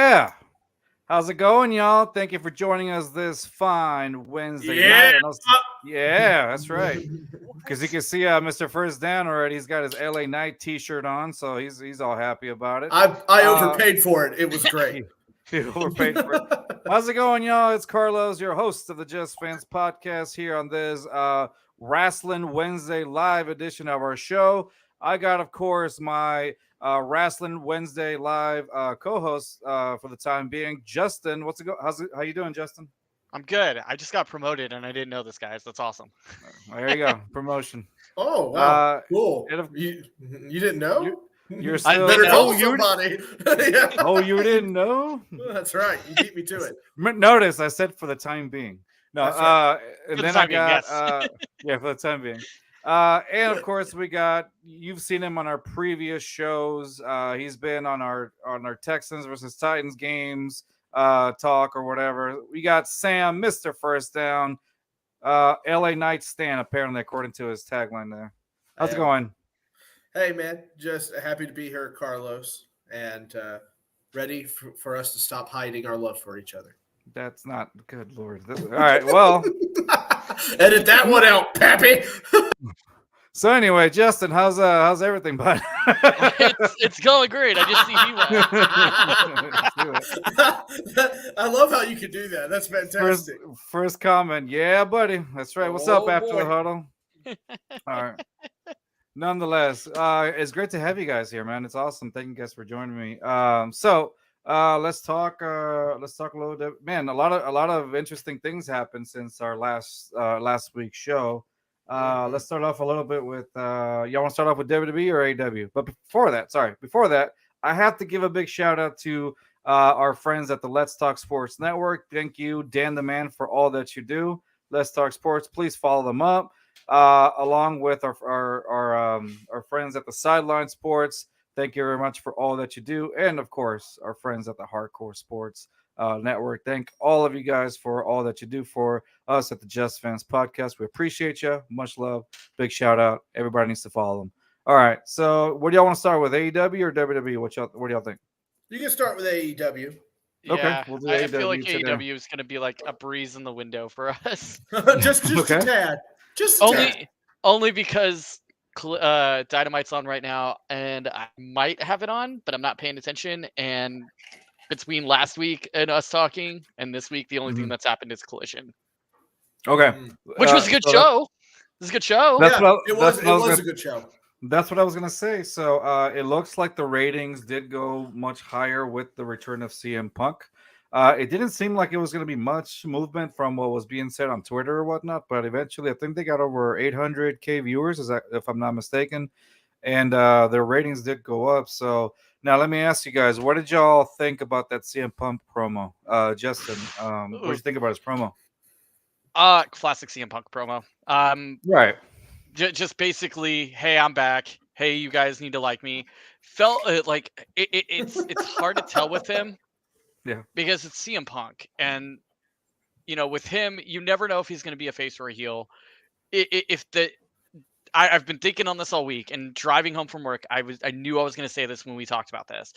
Yeah. How's it going, y'all? Thank you for joining us this fine Wednesday night. Yeah, that's right. Because you can see Mr. First Down already. He's got his LA Knight T-shirt on, so he's all happy about it. I overpaid for it. It was great. He overpaid for it. How's it going, y'all? It's Carlos, your host of the Just Fans podcast here on this Wrasslin Wednesday live edition of our show. I got, of course, my Wrasslin Wednesday live co-host for the time being, Justin. How you doing, Justin? I'm good. I just got promoted and I didn't know this, guys. That's awesome. There you go, promotion. Oh wow, cool. You didn't know? You're still. Better call somebody. Yeah. Oh, you didn't know? That's right. You beat me to it. Notice I said for the time being. No, right. And then I got yeah, for the time being. And of course you've seen him on our previous shows. He's been on our Texans versus Titans games talk or whatever. We got Sam, Mr. First Down, LA Knight Stan, apparently, according to his tagline there. How's it going? Hey man, just happy to be here, Carlos, and ready for us to stop hiding our love for each other. That's not good, Lord. All right, well, edit that one out, Pappy. So anyway, Justin, how's everything, bud? it's going great. I just see you. I love how you can do that. That's fantastic. First comment, yeah, buddy. That's right. What's up after the huddle? All right. Nonetheless, it's great to have you guys here, man. It's awesome. Thank you guys for joining me. So let's talk a little bit. Man, a lot of interesting things happened since our last week's show. Let's start off a little bit with y'all want to start off with WWE or AEW? But before that, I have to give a big shout out to our friends at the Let's Talk Sports Network. Thank you, Dan the Man, for all that you do. Let's Talk Sports. Please follow them up. Along with our friends at the Sideline Sports. Thank you very much for all that you do. And of course, our friends at the Hardcore Sports Network. Thank all of you guys for all that you do for us at the Just Fans podcast. We appreciate you. Much love. Big shout out. Everybody needs to follow them. All right. So what do y'all want to start with, AEW or WWE? What do y'all think? You can start with AEW. Yeah, okay, we'll do I feel like AEW is going to be like a breeze in the window for us. just okay. A tad. Just only because Dynamite's on right now, and I might have it on, but I'm not paying attention. And between last week and us talking, and this week, the only thing that's happened is Collision. Okay, which was a good show. It was a good show. It was a good show. That's what I was gonna say. So it looks like the ratings did go much higher with the return of CM Punk. It didn't seem like it was going to be much movement from what was being said on Twitter or whatnot, but eventually I think they got over 800K viewers, if I'm not mistaken, and their ratings did go up. So now let me ask you guys, what did y'all think about that CM Punk promo? Justin, what did you think about his promo? Classic CM Punk promo. Right. Just basically, hey, I'm back. Hey, you guys need to like me. Felt like it's hard to tell with him. Yeah, because it's CM Punk, and with him, you never know if he's going to be a face or a heel. I've been thinking on this all week, and driving home from work, I knew I was going to say this when we talked about this.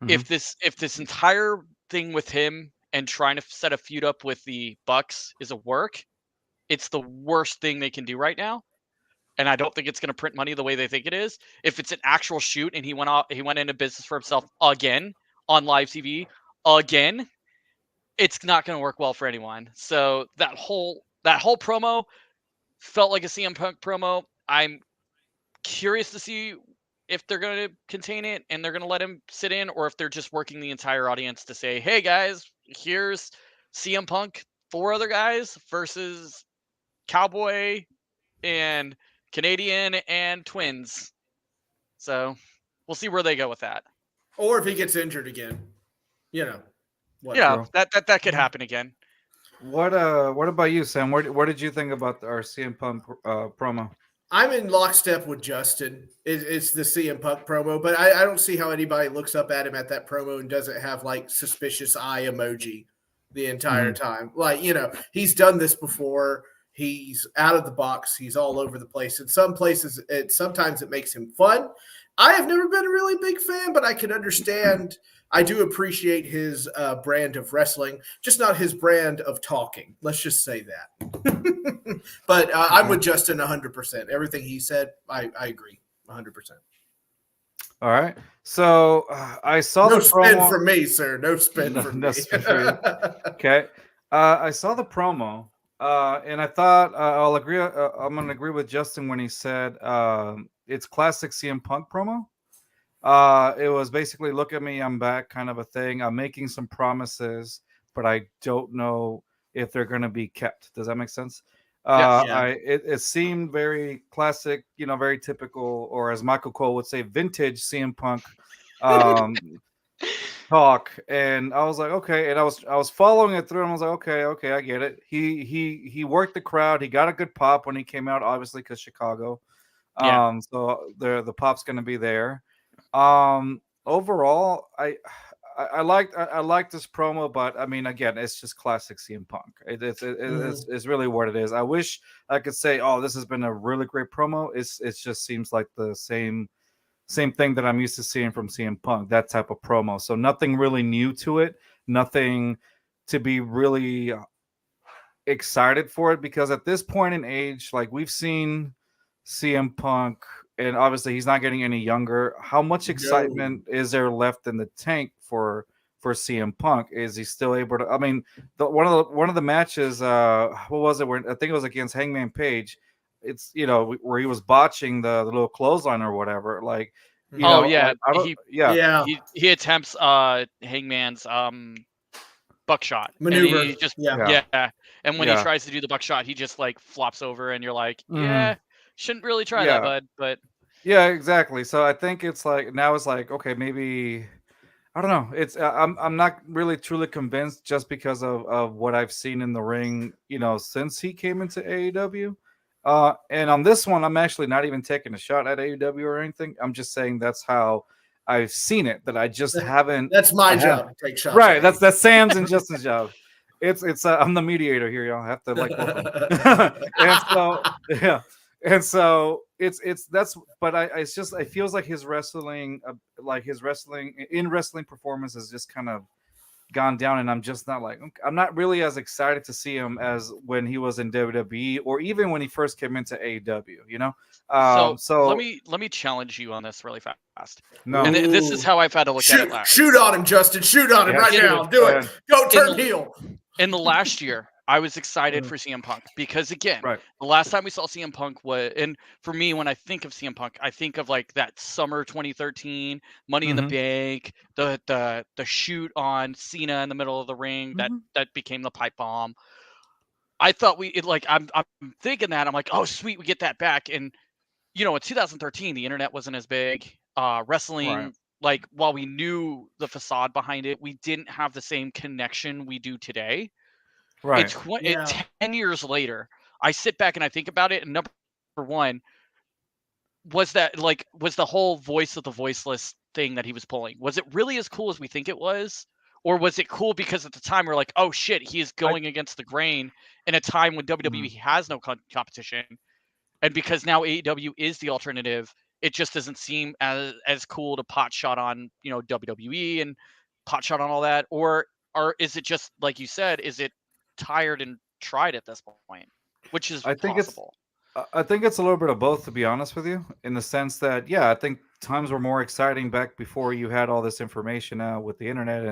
Mm-hmm. If this entire thing with him and trying to set a feud up with the Bucks is a work, it's the worst thing they can do right now, and I don't think it's going to print money the way they think it is. If it's an actual shoot and he went into business for himself again on live TV. Again, it's not going to work well for anyone. So that whole promo felt like a CM Punk promo. I'm curious to see if they're going to contain it and they're going to let him sit in, or if they're just working the entire audience to say, hey guys, here's CM Punk, 4 other guys versus Cowboy and Canadian and Twins. So we'll see where they go with that. Or if he gets injured again. That could happen again. What about you, Sam? What did you think about our CM Punk promo? I'm in lockstep with Justin. It's the CM Punk promo, but I don't see how anybody looks up at him at that promo and doesn't have like suspicious eye emoji the entire time. Like, he's done this before. He's out of the box. He's all over the place. In some places, sometimes it makes him fun. I have never been a really big fan, but I can understand. I do appreciate his brand of wrestling, just not his brand of talking. Let's just say that. But I'm with Justin 100%. Everything he said, I agree 100%. All right. So I saw No the spin promo. for me, sir. No spin for No me. spin for you. Okay. I saw the promo, and I thought I'll agree. I'm gonna agree with Justin when he said it's classic CM Punk promo. It was basically look at me, I'm back kind of a thing. I'm making some promises, but I don't know if they're gonna be kept. Does that make sense? Yes. Yeah. It seemed very classic, very typical, or as Michael Cole would say, vintage CM Punk talk. And I was like, okay. And I was following it through, and I was like, okay, I get it. He worked the crowd. He got a good pop when he came out, obviously because Chicago. Yeah. So the pop's gonna be there. Overall, I like this promo, but I mean, again, it's just classic CM Punk. It's really what it is. I wish I could say, oh, this has been a really great promo. It just seems like the same thing that I'm used to seeing from CM Punk. That type of promo. So nothing really new to it. Nothing to be really excited for it, because at this point in age, like we've seen CM Punk, and obviously he's not getting any younger. How much excitement is there left in the tank for CM Punk? Is he still able to? I mean, one of the matches, what was it? Where I think it was against Hangman Page. It's where he was botching the little clothesline or whatever. Like, Oh yeah, I don't. Yeah. Yeah. he attempts Hangman's buckshot, and Maneuver. he just Yeah. yeah, and when he Yeah. tries to do the buckshot, he just like flops over, and you're like, Mhm. yeah, shouldn't really try that, Yeah. bud. But Yeah, exactly. So I think it's like now it's like, okay, maybe I don't know. It's I'm not really truly convinced just because of what I've seen in the ring, since he came into AEW. And on this one, I'm actually not even taking a shot at AEW or anything. I'm just saying that's how I've seen it. That I just haven't. That's my I have job to take shots. right. That's Sam's and Justin's job. It's I'm the mediator here, y'all. I have to like both of them. And so yeah. And so it's that's but I it's just it feels like his wrestling in wrestling performance has just kind of gone down, and I'm just not like I'm not really as excited to see him as when he was in WWE or even when he first came into AEW. so So let me challenge you on this really fast. And no, this is how I've had to look at it. Shoot on him, Justin. Shoot on him yeah, right shoot now. it. Do Go it. ahead. Go In turn the heel. in the last year, I was excited Mm. for CM Punk because again, Right. the last time we saw CM Punk was, and for me, when I think of CM Punk, I think of like that summer 2013 Money in the Mm-hmm. Bank, the shoot on Cena in the middle of the ring Mm-hmm. that became the pipe bomb. I thought I'm thinking that I'm like, oh sweet, we get that back. And in 2013, the internet wasn't as big. Right. Wrestling, like while we knew the facade behind it, we didn't have the same connection we do today. Right. And Yeah. 10 years later, I sit back and I think about it, and number one, was the whole voice of the voiceless thing that he was pulling, was it really as cool as we think it was? Or was it cool because at the time we're like, oh shit, he is I. going against the grain in a time when WWE Mhm. has no competition, and because now AEW is the alternative, it just doesn't seem as cool to pot shot on WWE and pot shot on all that, or is it just like you said? Is it tired and tried at this point, which is I think it's possible? I think it's a little bit of both, to be honest with you, in the sense that, yeah, I think times were more exciting back before you had all this information out with the internet,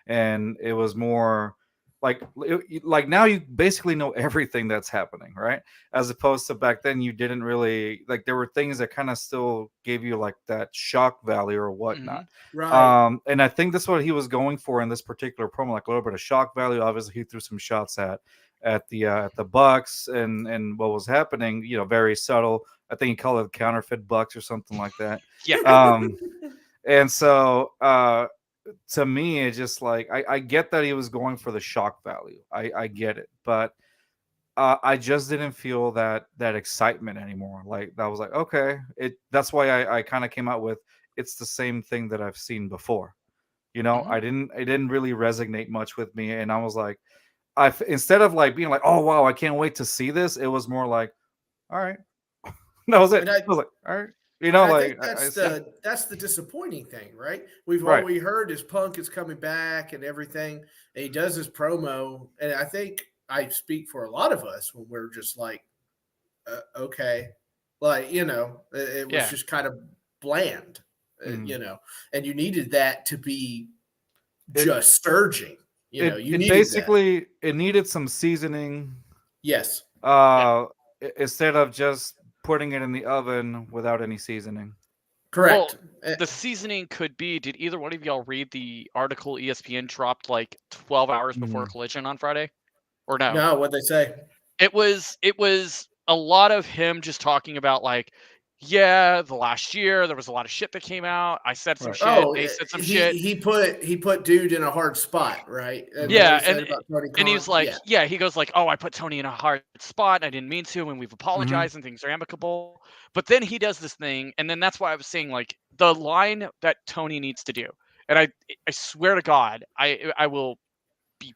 and it was more like now you basically know everything that's happening, right? As opposed to back then, you didn't really like. There were things that kind of still gave you like that shock value or Hmm. whatnot. Right. And I think that's what he was going for in this particular promo, like a little bit of shock value. Obviously, he threw some shots at the Bucks and what was happening, very subtle. I think he called it counterfeit Bucks or something like that. Yeah. Um, and so to me, it's just like I get that he was going for the shock value. I get it, but I just didn't feel that excitement anymore. Like that was like okay, that's why I kind of came out with it's the same thing that I've seen before. Hmm. It didn't really resonate much with me, and I was like instead of like being like, oh wow, I can't wait to see this, it was more like, all right. That was it. And I was like, all right. You know, And I think like that's the disappointing thing, right? We've all right. we heard is Punk is coming back and everything, and he does his promo, and I think I speak for a lot of us when we're just like, okay, like it was Yeah. just kind of bland, Mm. and you needed that to be It just surging. You it needed that. basically it needed some seasoning. Yes, Yeah. Uh, instead of just putting it in the oven without any seasoning. correct. Well, the seasoning could be. Did either one of y'all read the article ESPN dropped like 12 hours before Mm. Collision on Friday? Or no? No, what they say? It was a lot of him just talking about like, yeah, the last year there was a lot of shit that came out. I said some Right. shit. Oh, They said some he shit. he put dude in a hard spot, right? Isn't that what Mm. he Yeah, said about Tony and he Khan? was like, Yeah. yeah, he goes like, oh, I put Tony in a hard spot. And I didn't mean to, and we've Mm-hmm. apologized, and things are amicable. But then he does this thing, and then that's why I was saying like the line that Tony needs to do, and I swear to God, I will be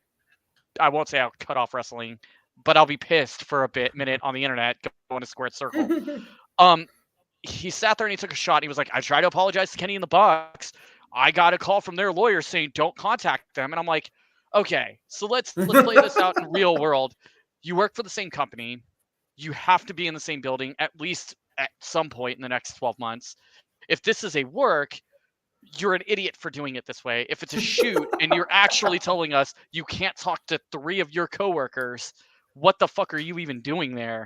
I won't say I'll cut off wrestling, but I'll be pissed for a minute on the internet going to squared circle. Um, he sat there and he took a shot. And he was like, I tried to apologize to Kenny and the Bucks. I got a call from their lawyer saying don't contact them. And I'm like, okay, so let's play this out in real world. You work for the same company. You have to be in the same building at least at some point in the next 12 months. If this is a work, you're an idiot for doing it this way. If it's a shoot and you're actually telling us you can't talk to 3 of your coworkers, what the fuck are you even doing there?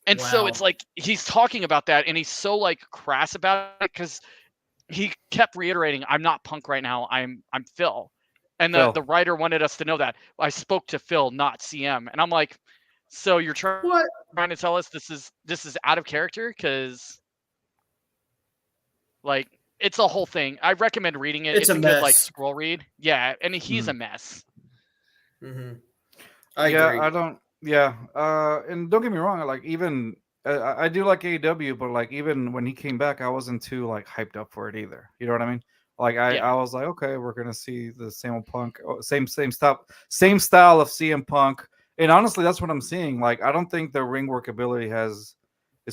And so it's Wow. like he's talking about that and he's so like crass about it because he kept reiterating, I'm not Punk right now. I'm Phil. And the Phil. writer wanted us to know that. I spoke to Phil, not CM. And I'm like, so you're trying What? to tell us this is out of character? Because like it's a whole thing. I recommend reading it. It's It's a a good like mess. scroll read. Yeah, and he's Mm. a mess. Hmm. I Yeah, agree. I don't. Yeah, and don't get me wrong. Like even I do like AEW, but like even when he came back, I wasn't too like hyped up for it either. You know what I mean? Like I Yeah. was like, okay, we're gonna see the same old Punk, same style of CM Punk. And honestly, that's what I'm seeing. Like I don't think the ring work ability is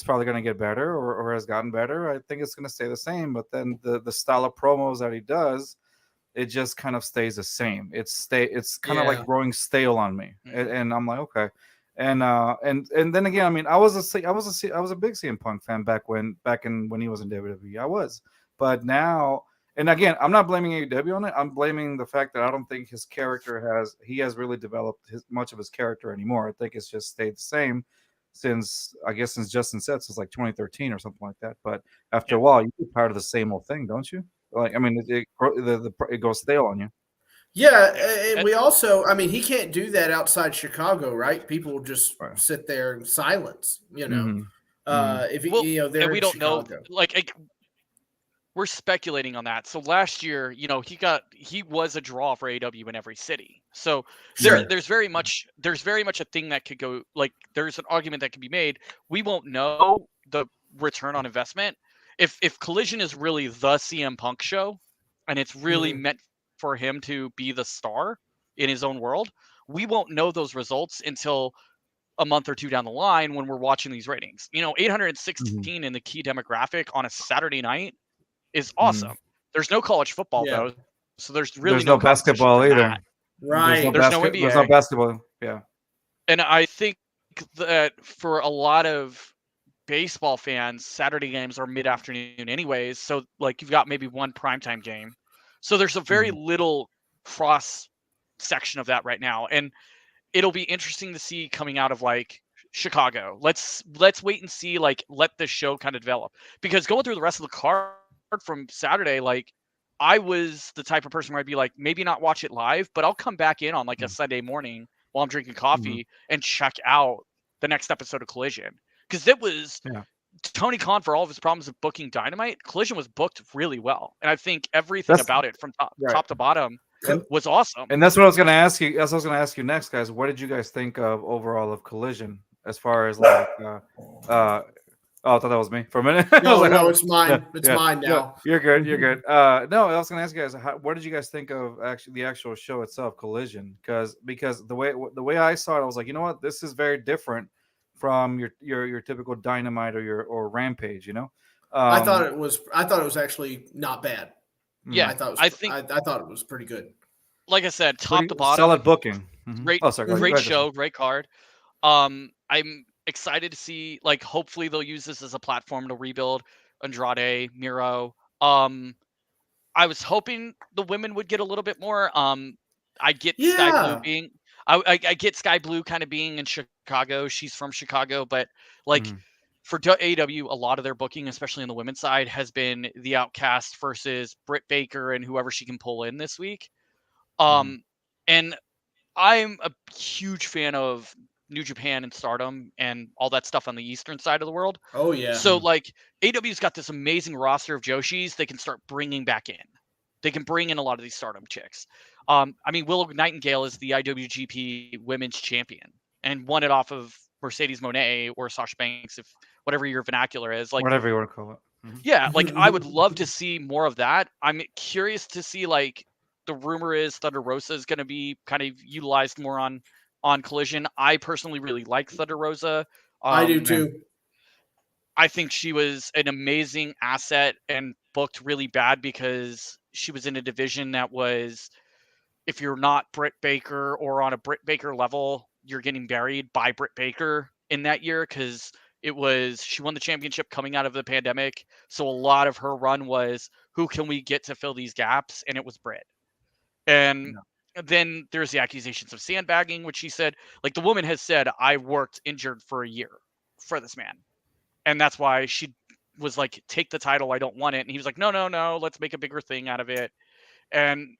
probably gonna get better or has gotten better. I think it's gonna stay the same. But then the style of promos that he does, it just kind of stays the same. It's kind of like Yeah. growing stale on me, and, Mhm. and I'm like, okay. And then again, I mean, I was a big CM Punk fan back in when he was in WWE. I was, but now, and again, I'm not blaming AEW on it. I'm blaming the fact that I don't think his character has really developed much of his character anymore. I think it's just stayed the same since Justin said since like 2013 or something like that. But after Yeah. a while, you get tired of the same old thing, don't you? Like, I mean, it goes stale on you. Yeah, Yeah. and we also, I mean, he can't do that outside Chicago, right? People will just Right. sit there in silence, Mm-hmm. if Well, they're and we in don't know Chicago. like we're speculating on that. So last year, he was a draw for AW in every city. So Sure. there's very much a thing that could go like there's an argument that can be made. We won't know the return on investment if Collision is really the CM Punk show and it's really Hmm. meant for him to be the star in his own world. We won't know those results until a month or two down the line when we're watching these ratings. 816 in the key demographic on a Saturday night is Mm-hmm. awesome. There's no college football Yeah. though, so there's really There's no no competition basketball for either. that. Right. There's no NBA, basketball. Yeah. and I think that for a lot of baseball fans, Saturday games are mid-afternoon anyways. So like you've got maybe one primetime game. So there's a very Mm-hmm. little cross section of that right now, and it'll be interesting to see coming out of like Chicago. Let's wait and see. Like let the show kind of develop because going through the rest of the card from Saturday, like I was the type of person where I'd be like maybe not watch it live, but I'll come back in on like a Sunday morning while I'm drinking Mm-hmm. coffee and check out the next episode of Collision because it was Yeah. Tony Khan for all of his problems of booking Dynamite. Collision was booked really well, and I think everything That's about it from right. top to bottom And was awesome. and that's what I was going to ask you. That's what I was going to ask you next, guys. What did you guys think of overall of Collision as far as like oh, I thought that was me for a minute. I was No, like, no, oh, it's yeah, mine. It's yeah, mine no, now. you're good, you're good. No, I was gonna ask you guys, what did you guys think of actually the actual show itself, Collision? Because the way I saw it, I was like, you know what, this is very different from your typical Dynamite or Rampage, I thought it was actually not bad. Yeah, I thought it was pretty good. Like I said, top pretty to bottom, solid booking. great, Oh, sorry, great show, great card. I'm excited to see. Like, hopefully they'll use this as a platform to rebuild Andrade, Miro. I was hoping the women would get a little bit more. I get Sky Blue Yeah. being, I get Sky Blue kind of being in Chicago. She's from Chicago, but like for AEW, a lot of their booking, especially on the women's side, has been the Outcast versus Britt Baker and whoever she can pull in this week. And I'm a huge fan of New Japan and Stardom and all that stuff on the eastern side of the world. Oh yeah. So like AEW's got this amazing roster of Joshis they can start bringing back in. They can bring in a lot of these Stardom chicks. I mean, Willow Nightingale is the IWGP Women's Champion and won it off of Mercedes Moné or Sasha Banks, if whatever your vernacular is. Like whatever you want to call it. yeah, like I would love to see more of that. I'm curious to see like the rumor is Thunder Rosa is going to be kind of utilized more on Collision. I personally really like Thunder Rosa. I do too. I think she was an amazing asset and booked really bad because she was in a division that was, if you're not Britt Baker or on a Britt Baker level, you're getting buried by Britt Baker in that year because she won the championship coming out of the pandemic. So a lot of her run was, who can we get to fill these gaps? And it was Britt. And then there's the accusations of sandbagging, which she said, like the woman has said, I worked injured for a year for this man. And that's why she was like, take the title. I don't want it. And he was like, no, let's make a bigger thing out of it. And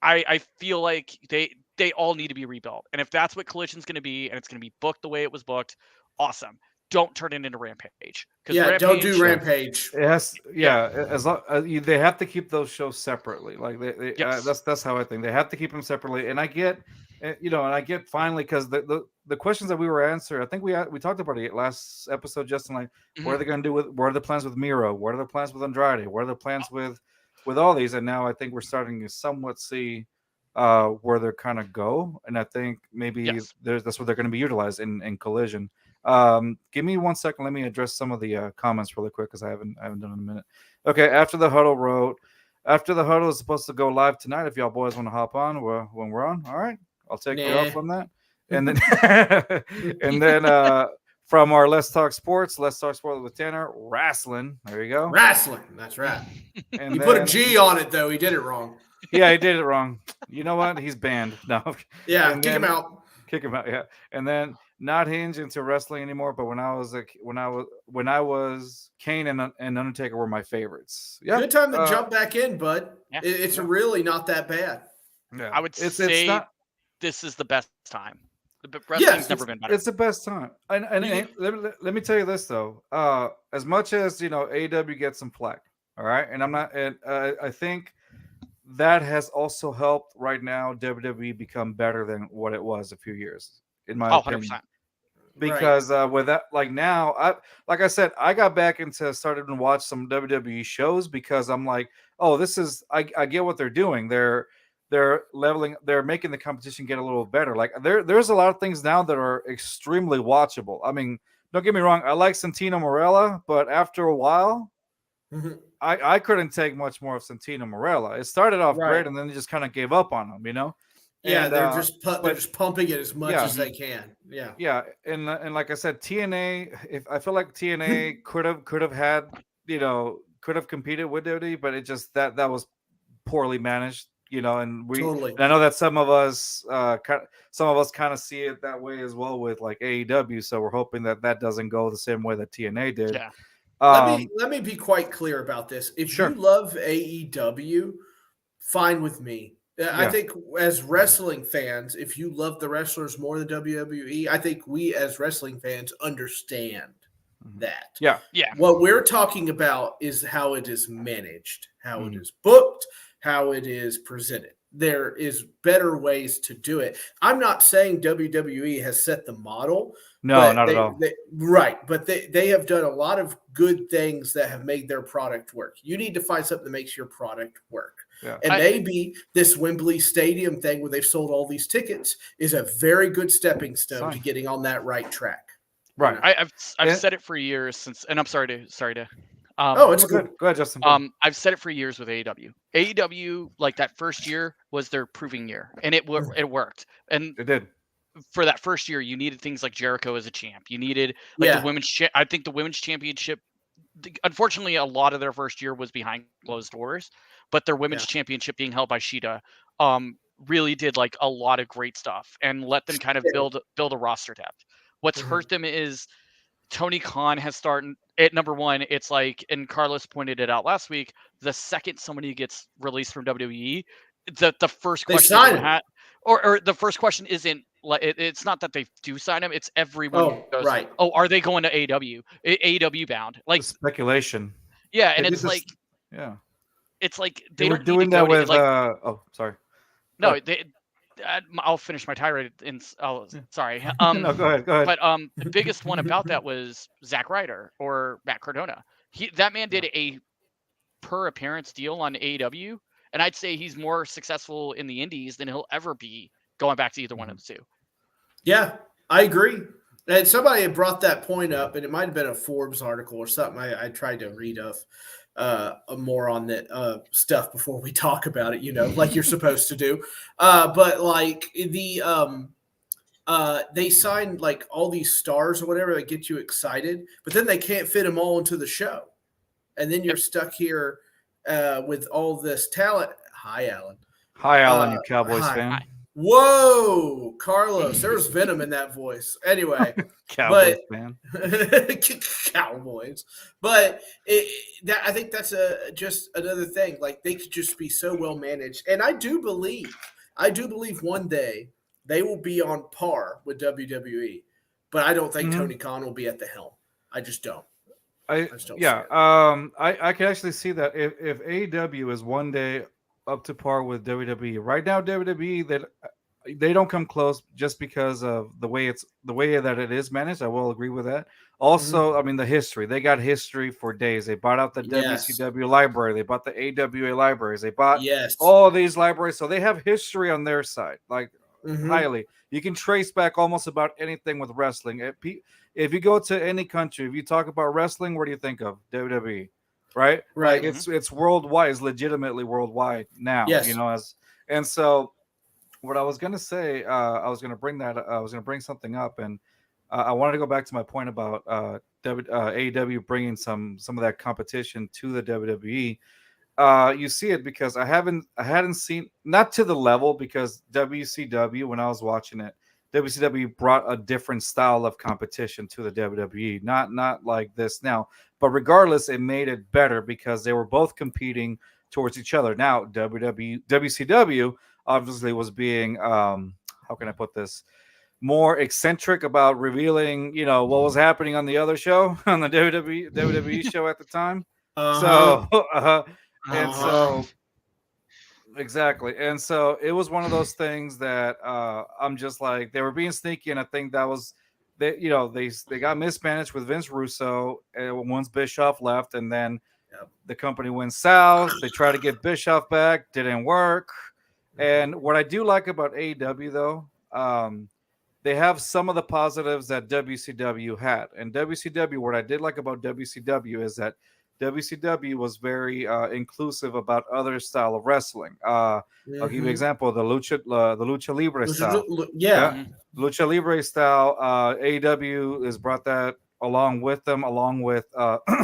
I feel like they all need to be rebuilt. And if that's what Collision's going to be, and it's going to be booked the way it was booked, awesome. Don't turn it into Rampage. Yeah, don't do Rampage. Yes, as long they have to keep those shows separately. Like that's how I think they have to keep them separately. And I get, finally because the questions that we were answering, I think we talked about it last episode, Justin. Like, what are they going to do what are the plans with Miro? What are the plans with Andrade? What are the plans with all these? And now I think we're starting to somewhat see where they're kind of go. And I think maybe that's what they're going to be utilized in Collision. Give me 1 second. Let me address some of the comments really quick because I haven't done it in a minute. Okay, after the huddle wrote, after the huddle is supposed to go live tonight. If y'all boys want to hop on when we're on, all right, I'll take you off on that. And then from our Let's Talk Sports with Tanner, Wrasslin. There you go. Wrasslin, that's right. And you put a G on it though. He did it wrong. Yeah, he did it wrong. You know what? He's banned. No. Yeah, kick him out. Kick him out. Yeah, and then. Not hinge into wrestling anymore, but when I was Kane and Undertaker were my favorites. Yeah, good time to jump back in, bud. Yeah. It's really not that bad. Yeah. I would say this is the best time. Wrestling's never been better. It's the best time. And let me tell you this though. As much as AEW gets some flack, all right, and I'm not. And I think that has also helped right now WWE become better than what it was a few years. In my opinion. 100%. Because with that, like now, like I said, I got back started to watch some WWE shows because I'm like, oh, this is I get what they're doing. They're leveling, they're making the competition get a little better. Like there's a lot of things now that are extremely watchable. I mean, don't get me wrong, I like Santino Marella, but after a while, I couldn't take much more of Santino Marella. It started off great, and then they just kind of gave up on him, Yeah, and, they're just pumping it as much as they can. Yeah, and like I said, TNA. I feel like TNA could have had, could have competed with WWE, but it just that was poorly managed, And we, totally. And I know that some of us kind of see it that way as well with like AEW. So we're hoping that doesn't go the same way that TNA did. Yeah. Let me be quite clear about this. If you love AEW, fine with me. I think as wrestling fans, if you love the wrestlers more than WWE, I think we as wrestling fans understand that. Yeah. What we're talking about is how it is managed, how it is booked, how it is presented. There is better ways to do it. I'm not saying WWE has set the model. No, not at all. But they have done a lot of good things that have made their product work. You need to find something that makes your product work. Yeah. And maybe this Wembley Stadium thing where they've sold all these tickets is a very good stepping stone to getting on that right track. Right. I've said it for years since, and I'm sorry to Oh, it's cool. Go ahead, Justin. Go ahead. I've said it for years with AEW. AEW, like that first year was their proving year, and it worked. And It did. for that first year, you needed things like Jericho as a champ. You needed like Yeah. the women's. I think the women's championship. Unfortunately, a lot of their first year was behind closed doors, but their women's championship being held by Sheeta, really did like a lot of great stuff and let them kind of build a roster depth. What's hurt them is Tony Khan has started at number one. It's like, and Carlos pointed it out last week. The second somebody gets released from WWE, the first They question sign everyone him. had, or the first question isn't like it's not that they do sign him. It's everyone goes, right. oh, are they going to AEW? AEW bound? Like Speculation. yeah, and They it's did like this- yeah. it's like They they were don't need to doing go that to with like oh, sorry. no they. I'll finish my tirade. Sorry. No, go ahead. Go ahead. But the biggest one about that was Zack Ryder or Matt Cardona. That man did a per appearance deal on AEW, and I'd say he's more successful in the Indies than he'll ever be going back to either one of the two. Yeah, I agree. And somebody had brought that point up, and it might have been a Forbes article or something. I tried to read more on that stuff before we talk about it, like you're supposed to do. But like they signed like all these stars or whatever that get you excited, but then they can't fit them all into the show, and then you're stuck here with all this talent. Hi, Alan. Hi, Alan, you Cowboys fan. Hi. Whoa, Carlos, there's venom in that voice. Anyway, Cowboys fan. Cowboys. But I think that's just another thing. Like they could just be so well managed, and I do believe one day they will be on par with WWE. But I don't think Tony Khan will be at the helm. I just don't. I just don't yeah. see it. I can actually see that if AEW is one day up to par with WWE. Right now, WWE that they don't come close just because of the way that it is managed. I will agree with that. Also, I mean the history. They got history for days. They bought out the WCW library. They bought the AWA libraries. They bought all of these libraries, so they have history on their side. Like highly, you can trace back almost about anything with wrestling. If you go to any country, if you talk about wrestling, what do you think of? WWE. Right. Like it's worldwide. It's legitimately worldwide now. And so what I was gonna say, I was gonna bring something up, and I wanted to go back to my point about AEW bringing some of that competition to the WWE. You see it because I hadn't seen, not to the level, because WCW, when I was watching it, WCW brought a different style of competition to the WWE, not like this now. But regardless, it made it better because they were both competing towards each other. Now, WCW obviously was being, how can I put this, more eccentric about revealing, what was happening on the other show, on the WWE show at the time. So, exactly. And so it was one of those things that I'm just like, they were being sneaky, and I think that was they got mismanaged with Vince Russo once Bischoff left, and then the company went south. They tried to get Bischoff back, didn't work. And what I do like about AEW though, they have some of the positives that WCW had. And WCW, what I did like about WCW is that WCW was very inclusive about other style of wrestling. I'll give you an example: the lucha libre style. Lucha libre style. AEW has brought that along with them, along with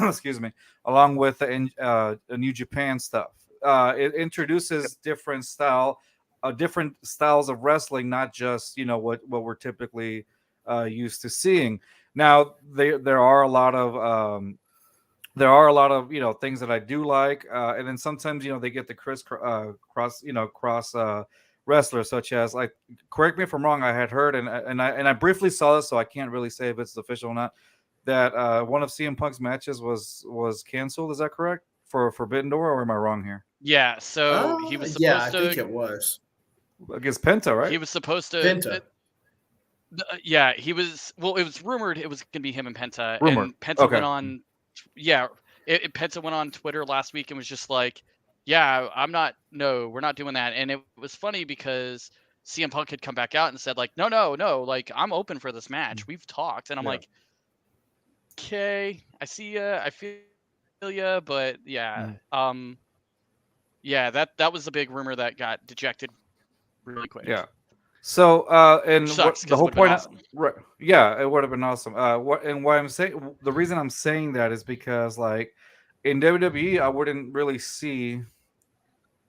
excuse me, along with the New Japan stuff. It introduces different styles of wrestling, not just what we're typically used to seeing. Now there are a lot of things that I do like, and then sometimes they get the cross wrestlers, such as, like, correct me if I'm wrong, I had heard, and I briefly saw this, so I can't really say if it's official or not, that one of CM Punk's matches was canceled. Is that correct, for Forbidden Door, or am I wrong here? Yeah, so he was supposed I think it was against Penta, right? He was supposed to. Penta. Yeah, he was. Well, it was rumored it was going to be him and Penta. Rumored. And Penta went on. Yeah, Penta went on Twitter last week and was just like, "Yeah, we're not doing that." And it was funny because CM Punk had come back out and said, like, "No, like, I'm open for this match. We've talked." And I'm like, "Okay, I see ya. I feel Ilya, but yeah, yeah, that was the big rumor that got dejected really quick. Yeah. So, and Which sucks what the because it whole would have been point, awesome. right? Yeah, it would have been awesome. What and why I'm saying the reason I'm saying that is because like in WWE, I wouldn't really see,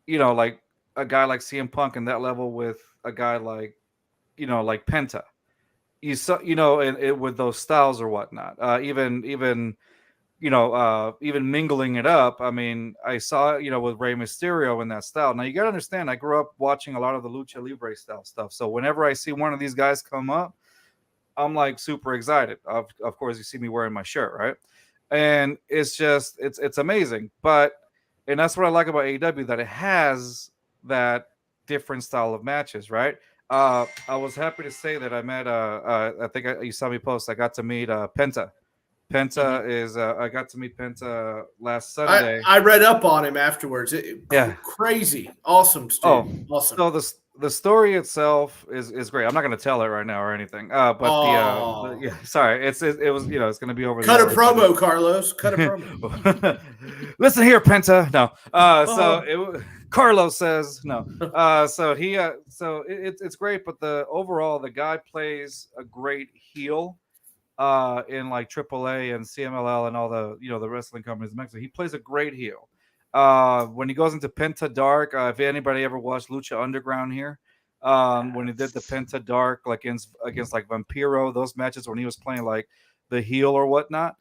like a guy like CM Punk in that level with a guy like, like Penta. You saw, and it with those styles or whatnot. Even mingling it up. I mean, I saw, with Rey Mysterio in that style. Now you got to understand, I grew up watching a lot of the Lucha Libre style stuff. So whenever I see one of these guys come up, I'm like super excited. Of course, you see me wearing my shirt, right? And it's just, it's amazing. And that's what I like about AEW, that it has that different style of matches, right? I was happy to say that I met, I think you saw me post, I got to meet Penta. Penta is I got to meet Penta last Sunday. I read up on him afterwards. Yeah. Crazy, awesome, dude. Oh, awesome. So the story itself is great. I'm not going to tell it right now or anything. But yeah, sorry, it was it's going to be over. Cut a promo, Carlos. Cut a promo. Listen here, Penta. No. So Carlos says no. So he it's great, but overall the guy plays a great heel. In like AAA and CMLL and all the the wrestling companies in Mexico. He plays a great heel. When he goes into Penta Dark, if anybody ever watched Lucha Underground here, when he did the Penta Dark like against like Vampiro, those matches when he was playing like the heel or whatnot,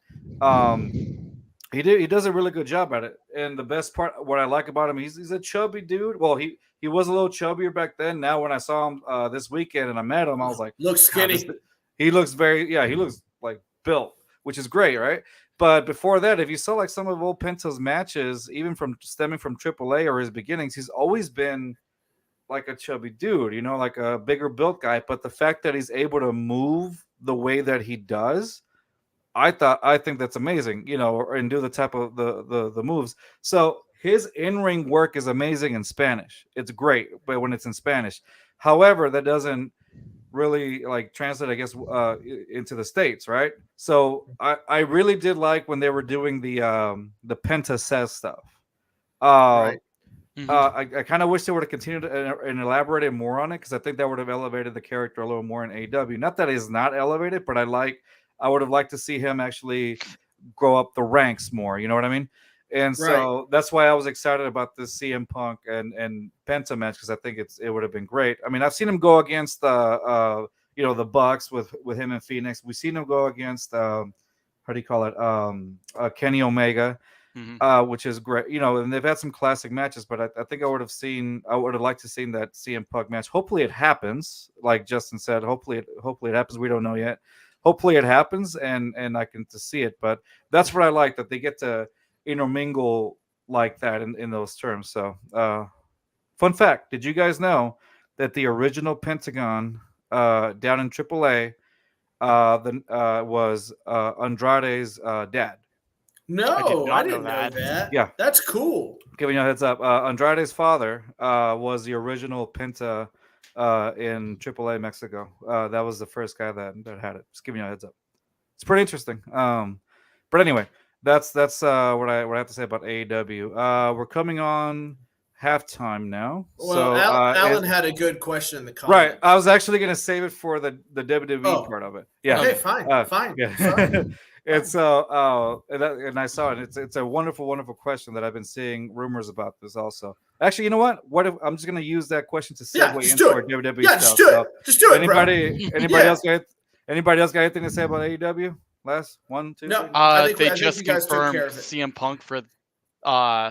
he does a really good job at it. And the best part, what I like about him, he's a chubby dude. Well, he was a little chubbier back then. Now when I saw him this weekend and I met him, I was like, looks skinny. He looks he looks like built, which is great, right? But before that, if you saw like some of old Penta's matches, even stemming from AAA or his beginnings, he's always been like a chubby dude, like a bigger built guy. But the fact that he's able to move the way that he does, I think that's amazing, and do the type of the moves. So his in-ring work is amazing in Spanish. It's great, but when it's in Spanish. However, that doesn't really like translate, I guess, into the States, right? So I really did like when they were doing the Penta says stuff. Right. I kind of wish they would have continued and elaborated more on it, because I think that would have elevated the character a little more in AEW. Not that he's not elevated, but I would have liked to see him actually grow up the ranks more. You know what I mean? And so that's why I was excited about this CM Punk and Penta match, because I think it would have been great. I mean, I've seen him go against the Bucks with him and Phoenix. We've seen him go against how do you call it, Kenny Omega, which is great. And they've had some classic matches, but I think I would have liked to seen that CM Punk match. Hopefully it happens, like Justin said. Hopefully it happens. We don't know yet. Hopefully it happens, and I can to see it. But that's what I like, that they get to intermingle like that in those terms. So fun fact, did you guys know that the original Pentagon down in AAA was Andrade's dad? No, I didn't know that. Yeah, that's cool. Giving you a heads up, Andrade's father was the original Penta in AAA Mexico. That was the first guy that had it. Just giving you a heads up. It's pretty interesting. But anyway, that's what I have to say about AEW. We're coming on halftime now. Well, so Alan had a good question in the comments. Right, I was actually going to save it for the WWE part of it. Yeah. Okay, fine. Yeah. And so, and I saw it. It's a wonderful, wonderful question that I've been seeing rumors about this also. Actually, you know what? What if I'm just going to use that question to segue into our WWE stuff. Just do it. Just do it, Anybody else got anything to say about AEW? Last 1, 2. No, they just confirmed CM Punk for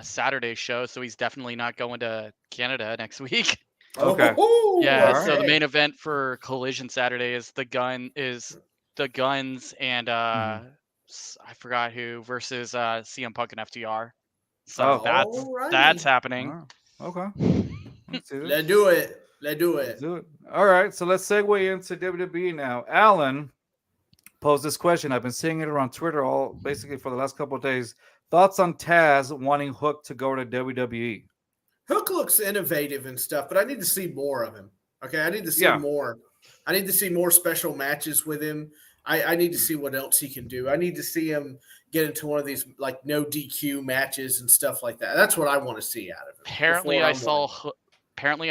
Saturday's show, so he's definitely not going to Canada next week. Okay. Yeah. So the main event for Collision Saturday is the Guns and I forgot who versus CM Punk and FTR. So that's happening. Okay. Let's do it. All right. So let's segue into WWE now. Alan posed this question. I've been seeing it around Twitter basically for the last couple of days. Thoughts on Taz wanting Hook to go to WWE? Hook looks innovative and stuff, but I need to see more of him. Okay, I need to see more. I need to see more special matches with him. I need to see what else he can do. I need to see him, get into one of these like no DQ matches and stuff like that. That's what I want to see out of him. Apparently,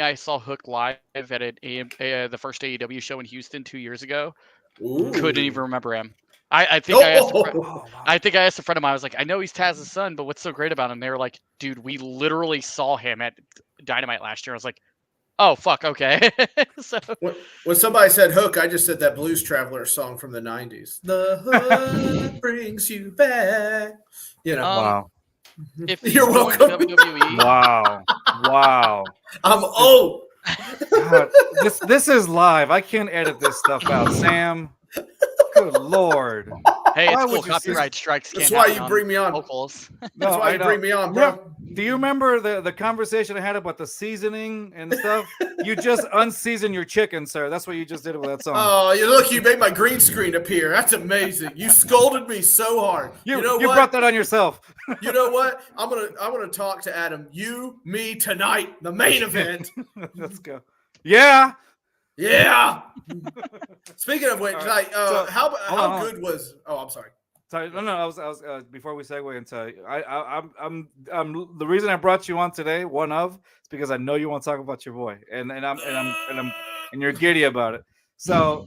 I saw Hook live at the first AEW show in Houston 2 years ago. Ooh. Couldn't even remember him. I think I asked. wow. I think I asked a friend of mine. I was like, I know he's Taz's son, but what's so great about him? They were like, dude, we literally saw him at Dynamite last year. I was like, oh fuck, okay. So when somebody said Hook, I just said that Blues Traveler song from the '90s. The hook brings you back. You know. Wow. If he's You're going to welcome. WWE, Wow. I'm old. God, this is live. I can't edit this stuff out, Sam. Good Lord. hey, Why it's would cool. you Copyright strikes can't That's why happen you bring me on. vocals. That's No, why I you know. bring me on, bro. Do you remember the conversation I had about the seasoning and stuff? You just unseasoned your chicken, sir. That's what you just did with that song. Oh, look, you made my green screen appear. That's amazing. You scolded me so hard. You know you what? brought that on yourself. You know what? I'm gonna talk to Adam. You, me tonight, the main event. Let's go. Yeah. Yeah. Speaking of which, All like, right, so, how good was? Oh, I'm sorry. Sorry, no. I was before we segue into I'm the reason I brought you on today. One of is because I know you want to talk about your boy, and you're giddy about it. So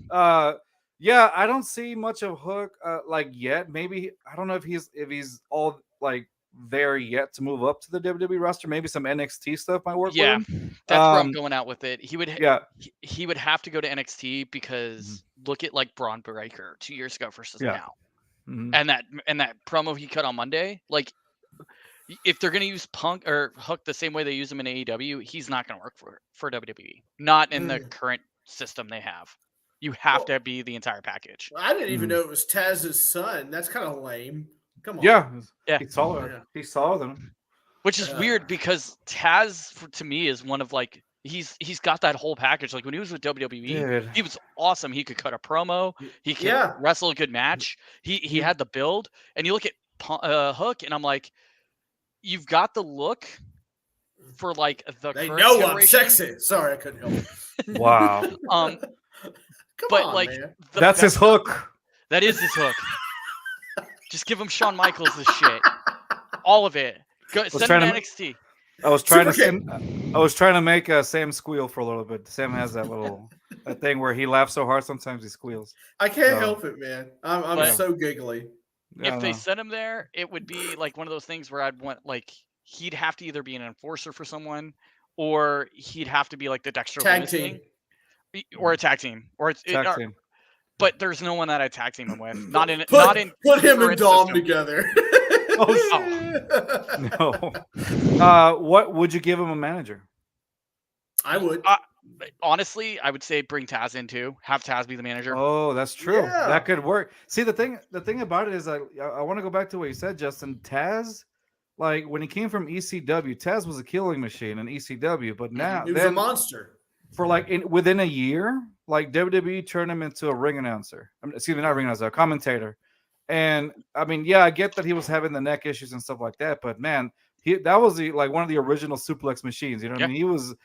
yeah, I don't see much of Hook like yet. Maybe I don't know if he's all like there yet to move up to the WWE roster. Maybe some NXT stuff might work. Yeah, with him. that's where I'm going out with it. He would he would have to go to NXT because look at like Braun Breaker 2 years ago versus now. Mm-hmm. And that promo he cut on Monday, like if they're gonna use Punk or Hook the same way they use him in AEW, he's not gonna work for WWE. Not in the current system they have. You have to be the entire package. I didn't even know it was Taz's son. That's kind of lame. Come on. Yeah. He's taller. Yeah. He's taller than him. Which is weird because Taz to me is one of like he's got that whole package. Like when he was with WWE, he was awesome. He could cut a promo. He could wrestle a good match. He had the build. And you look at Hook, and I'm like, you've got the look for like the they current know generation. I'm sexy. Sorry, I couldn't help it. Wow. Come but on, like man. That's his hook. That is his hook. Just give him Shawn Michaels this shit. All of it. Go, send him to NXT. I was trying to make Sam squeal for a little bit. Sam has that little that thing where he laughs so hard sometimes he squeals. I can't help it, man. I'm so giggly. If they sent him there, it would be like one of those things where I'd want like he'd have to either be an enforcer for someone, or he'd have to be like the Dexter tag team, or a tag team, tag team. But there's no one that I tag team him with. Put him and Dom system. Together. No. What would you give him a manager? I would. Honestly, I would say bring Taz in too. Have Taz be the manager. Oh, that's true. Yeah. That could work. See, the thing about it is I want to go back to what you said, Justin. Taz, like when he came from ECW, Taz was a killing machine in ECW, but now he was a monster. For like within a year, like WWE turned him into a ring announcer. Excuse me, not ring announcer, a commentator. And I mean, yeah, I get that he was having the neck issues and stuff like that, but man, that was like one of the original suplex machines. You know what I mean? He was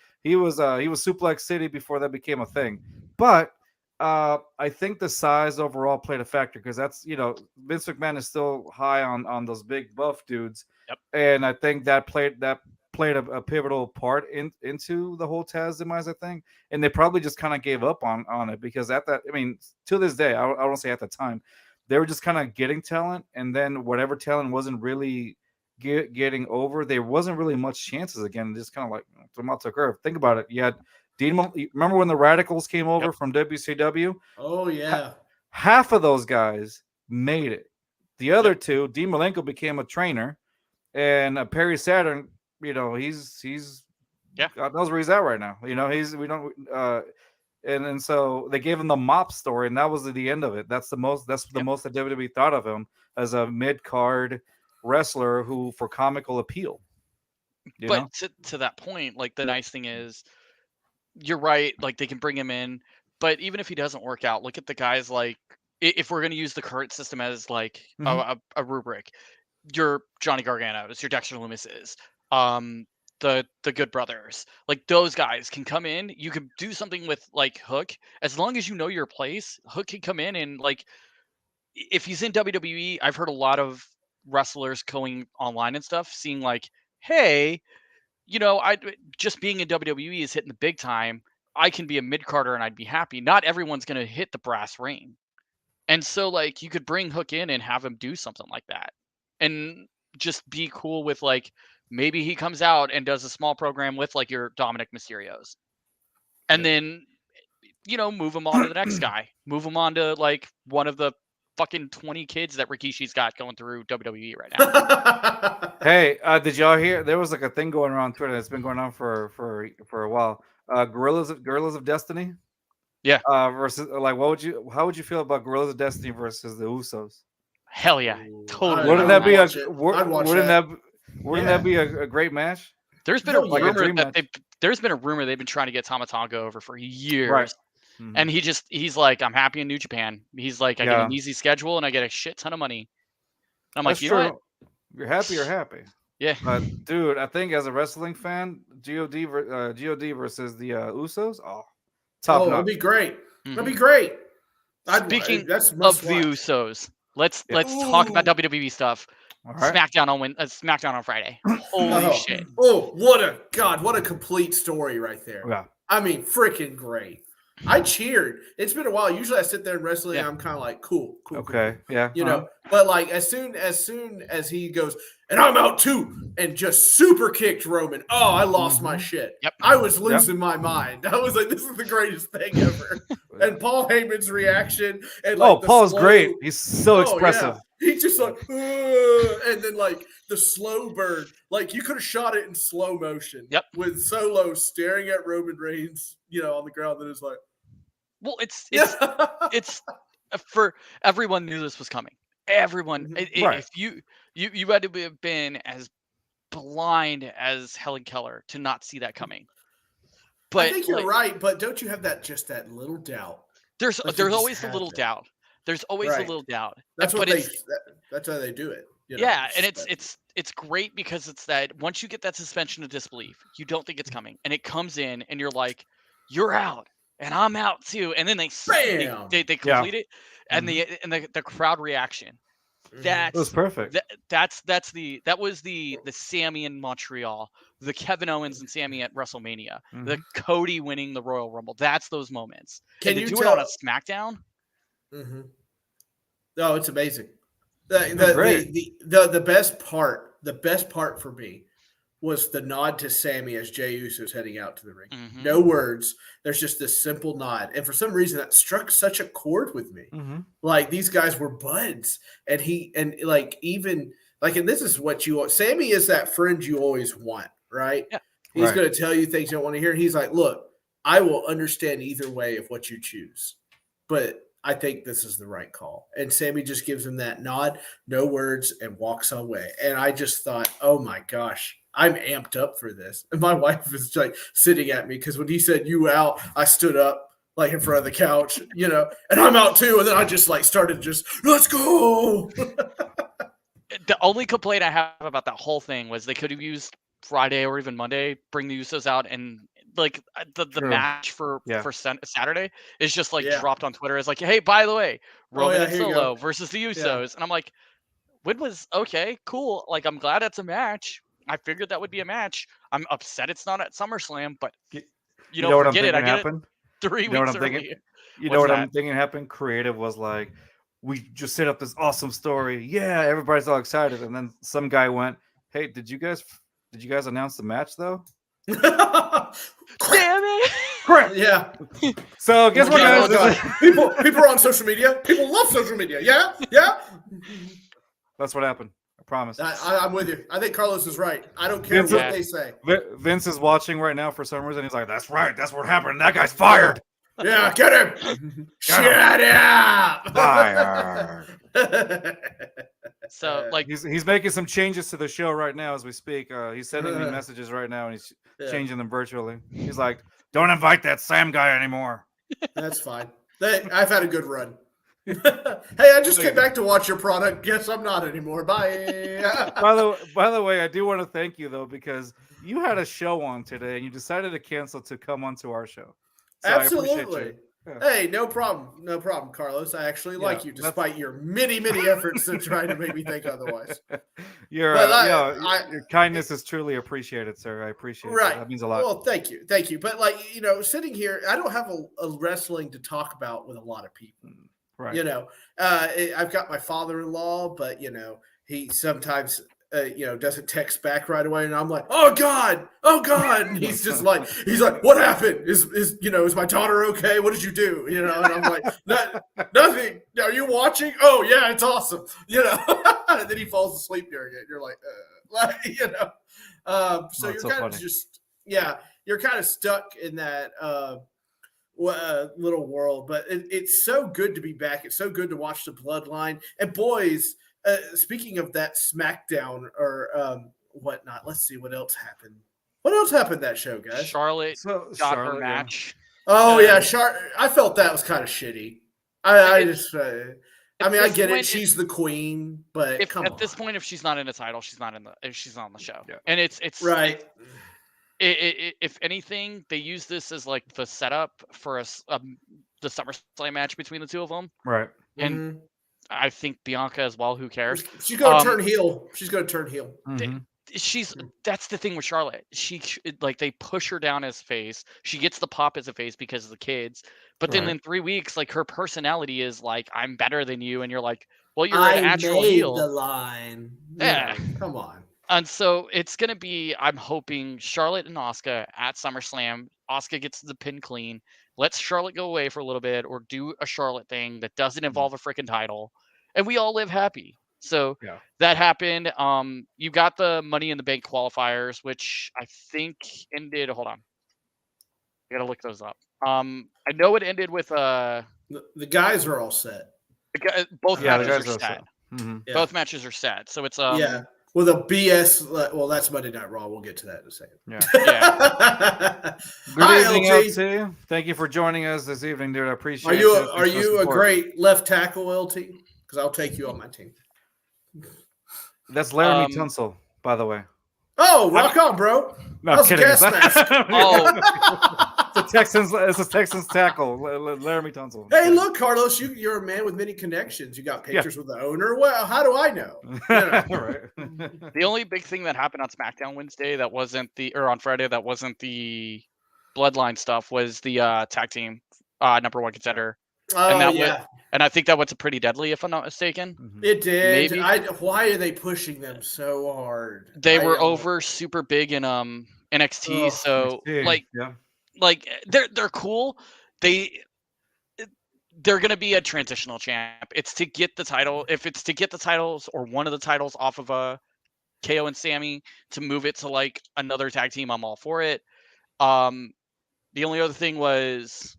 Suplex City before that became a thing. But I think the size overall played a factor because that's Vince McMahon is still high on those big buff dudes, and I think that played a pivotal part into the whole Taz demise, I think, and they probably just kind of gave up on it because to this day, I won't say at the time, they were just kind of getting talent, and then whatever talent wasn't really getting over, there wasn't really much chances again. Just kind of like from out to curve. Think about it. You had remember when the Radicals came over from WCW? Oh yeah, half of those guys made it. The other two, Dean Malenko became a trainer, and Perry Saturn. He's God knows where he's at right now. And so they gave him the mop story, and that was the end of it. That's the most that WWE thought of him as a mid-card wrestler who for comical appeal. But to that point, like the nice thing is, you're right. Like they can bring him in, but even if he doesn't work out, look at the guys like if we're going to use the current system as like a rubric, your Johnny Gargano's, your Dexter Lumis's, the Good Brothers, like those guys can come in. You can do something with like Hook as long as you know your place. Hook can come in and like if he's in WWE, I've heard a lot of wrestlers going online and stuff, seeing like, hey, I just being in WWE is hitting the big time. I can be a mid carder and I'd be happy. Not everyone's gonna hit the brass ring, and so like you could bring Hook in and have him do something like that, and just be cool with like maybe he comes out and does a small program with like your Dominic Mysterios, and then move him on to the next guy, move him on to like one of the fucking 20 kids that Rikishi's got going through WWE right now. Hey, did y'all hear? There was like a thing going around Twitter that's been going on for a while. Gorillas of Destiny. Yeah. Versus like, how would you feel about Gorillas of Destiny versus the Usos? Hell yeah, totally. Wouldn't that be Wouldn't that be a great match? There's been a rumor that there's been a rumor they've been trying to get Tama Tonga over for years. Right. And he's like, I'm happy in New Japan. He's like, I get an easy schedule and I get a shit ton of money. I'm like, you know what? You're happy. You're happy. Yeah. Dude, I think as a wrestling fan, God versus the Usos. Oh, top notch. That'd be great. That'd be great. Speaking of the Usos, let's talk about WWE stuff. Right. SmackDown on Friday. Holy shit! Oh, what a complete story right there. Yeah. I mean, freaking great. I cheered. It's been a while. Usually I sit there in wrestling and I'm kind of like, cool. Okay. Cool. Yeah. know, but like as soon as he goes, and I'm out too, and just super kicked Roman. Oh, I lost my shit. Yep. I was losing my mind. I was like, this is the greatest thing ever. And Paul Heyman's reaction. And like Paul's great. He's so expressive. Yeah. He's just like, and then like the slow burn, like you could have shot it in slow motion. Yep. With Solo staring at Roman Reigns, on the ground. That is like, well, it's for everyone knew this was coming. Everyone, right. If you had to have been as blind as Helen Keller to not see that coming. But I think you're right. But don't you have that little doubt? There's always a little doubt. There's always a little doubt. That's that's how they do it. Yeah, and it's great because it's that once you get that suspension of disbelief, you don't think it's coming, and it comes in, and you're like, you're out, and I'm out too, and then they complete it, and the crowd reaction. That was perfect. That was the Sammy in Montreal, the Kevin Owens and Sammy at WrestleMania, the Cody winning the Royal Rumble. That's those moments. Can you do it on a SmackDown? Mm-hmm. No, it's amazing. The best part for me was the nod to Sammy as Jey Uso's heading out to the ring. No words. There's just this simple nod. And for some reason that struck such a chord with me. Like these guys were buds. And and this is what you want. Sammy is that friend you always want, right? Yeah. He's going to tell you things you don't want to hear. He's like, look, I will understand either way of what you choose. But I think this is the right call. And Sammy just gives him that nod, no words, and walks away. And I just thought, oh my gosh, I'm amped up for this. And my wife was like sitting at me because when he said you out, I stood up like in front of the couch, and I'm out too. And then I just like started let's go. The only complaint I have about that whole thing was they could have used Friday or even Monday, bring the Usos out, and like the match for Saturday is just like dropped on Twitter as like, hey, by the way, Roman and Solo versus the Usos, and I'm like, when was cool? Like, I'm glad it's a match. I figured that would be a match. I'm upset it's not at SummerSlam, but you know what I'm thinking I get happened? 3 weeks early. You know what I'm thinking happened? Creative was like, we just set up this awesome story. Yeah, everybody's all excited, and then some guy went, hey, did you guys announce the match though? Damn it! Crap. Yeah. So guess what, guys? People are on social media. People love social media. Yeah. That's what happened. I promise. I'm with you. I think Carlos is right. I don't care what they say. Vince is watching right now for some reason. He's like, "That's right. That's what happened. That guy's fired." Yeah, get him. Shut up. Fired. So like he's making some changes to the show right now as we speak. He's sending me messages right now and he's changing them virtually. He's like, "Don't invite that Sam guy anymore." That's fine. I've had a good run. Hey, I just came back to watch your product. Guess I'm not anymore. Bye. By the way, I do want to thank you though, because you had a show on today and you decided to cancel to come onto our show. So Absolutely. Hey, no problem, Carlos. I actually like you, despite your many efforts to try to make me think otherwise. Your kindness is truly appreciated, sir. I appreciate it. That means a lot. Well, thank you. But sitting here, I don't have a wrestling to talk about with a lot of people. Right. I've got my father-in-law, but he sometimes doesn't text back right away, and I'm like, oh God, and he's just like, what happened? Is my daughter okay? What did you do? And I'm like, nothing. Are you watching? Oh yeah, it's awesome. And then he falls asleep during it. You're like, so you're kind of just, you're kind of stuck in that little world. But it's so good to be back. It's so good to watch the Bloodline. And boys, speaking of that SmackDown or whatnot, let's see what else happened. What else happened that show, guys? Charlotte got her match. Oh yeah, I felt that was kind of shitty. I get it. She's the queen, but at this point, if she's not in a title, she's not on the show. Yeah. And it's right. If anything, they use this as like the setup for the SummerSlam match between the two of them. Right. And I think Bianca as well. Who cares? She's going to turn heel. She's going to turn heel. That's the thing with Charlotte. They push her down as face. She gets the pop as a face because of the kids. But then in 3 weeks, like her personality is like, I'm better than you, and you're like, well, you're an actual heel. The line. Yeah. Come on. And so it's gonna be. I'm hoping Charlotte and Asuka at SummerSlam. Asuka gets the pin clean. Lets Charlotte go away for a little bit, or do a Charlotte thing that doesn't involve a freaking title, and we all live happy. So that happened. You got the Money in the Bank qualifiers, which I think ended. Hold on, I gotta look those up. I know it ended with the guys are all set. Both matches are set. Both matches are set. So it's with a BS. Well, that's Monday Night Raw. We'll get to that in a second. Yeah. Good evening, LT. Thank you for joining us this evening, dude. I appreciate it. Are you a great left tackle, LT? Because I'll take you on my team. That's Laramie Tunsil, by the way. Oh, rock on, bro. No, I'm kidding. It's a Texans tackle, Laramie Tunsil. Hey, look, Carlos, you're a man with many connections. You got pictures with the owner. Well, how do I know? Right. The only big thing that happened on SmackDown Wednesday on Friday that wasn't the Bloodline stuff was the tag team number one contender. And I think that was pretty deadly, if I'm not mistaken. It did. Maybe. Why are they pushing them so hard? They were over super big in NXT, so NXT, like they're cool. They're gonna be a transitional champ. It's to get the title. If it's to get the titles or one of the titles off of KO and Sammy to move it to like another tag team, I'm all for it. The only other thing was.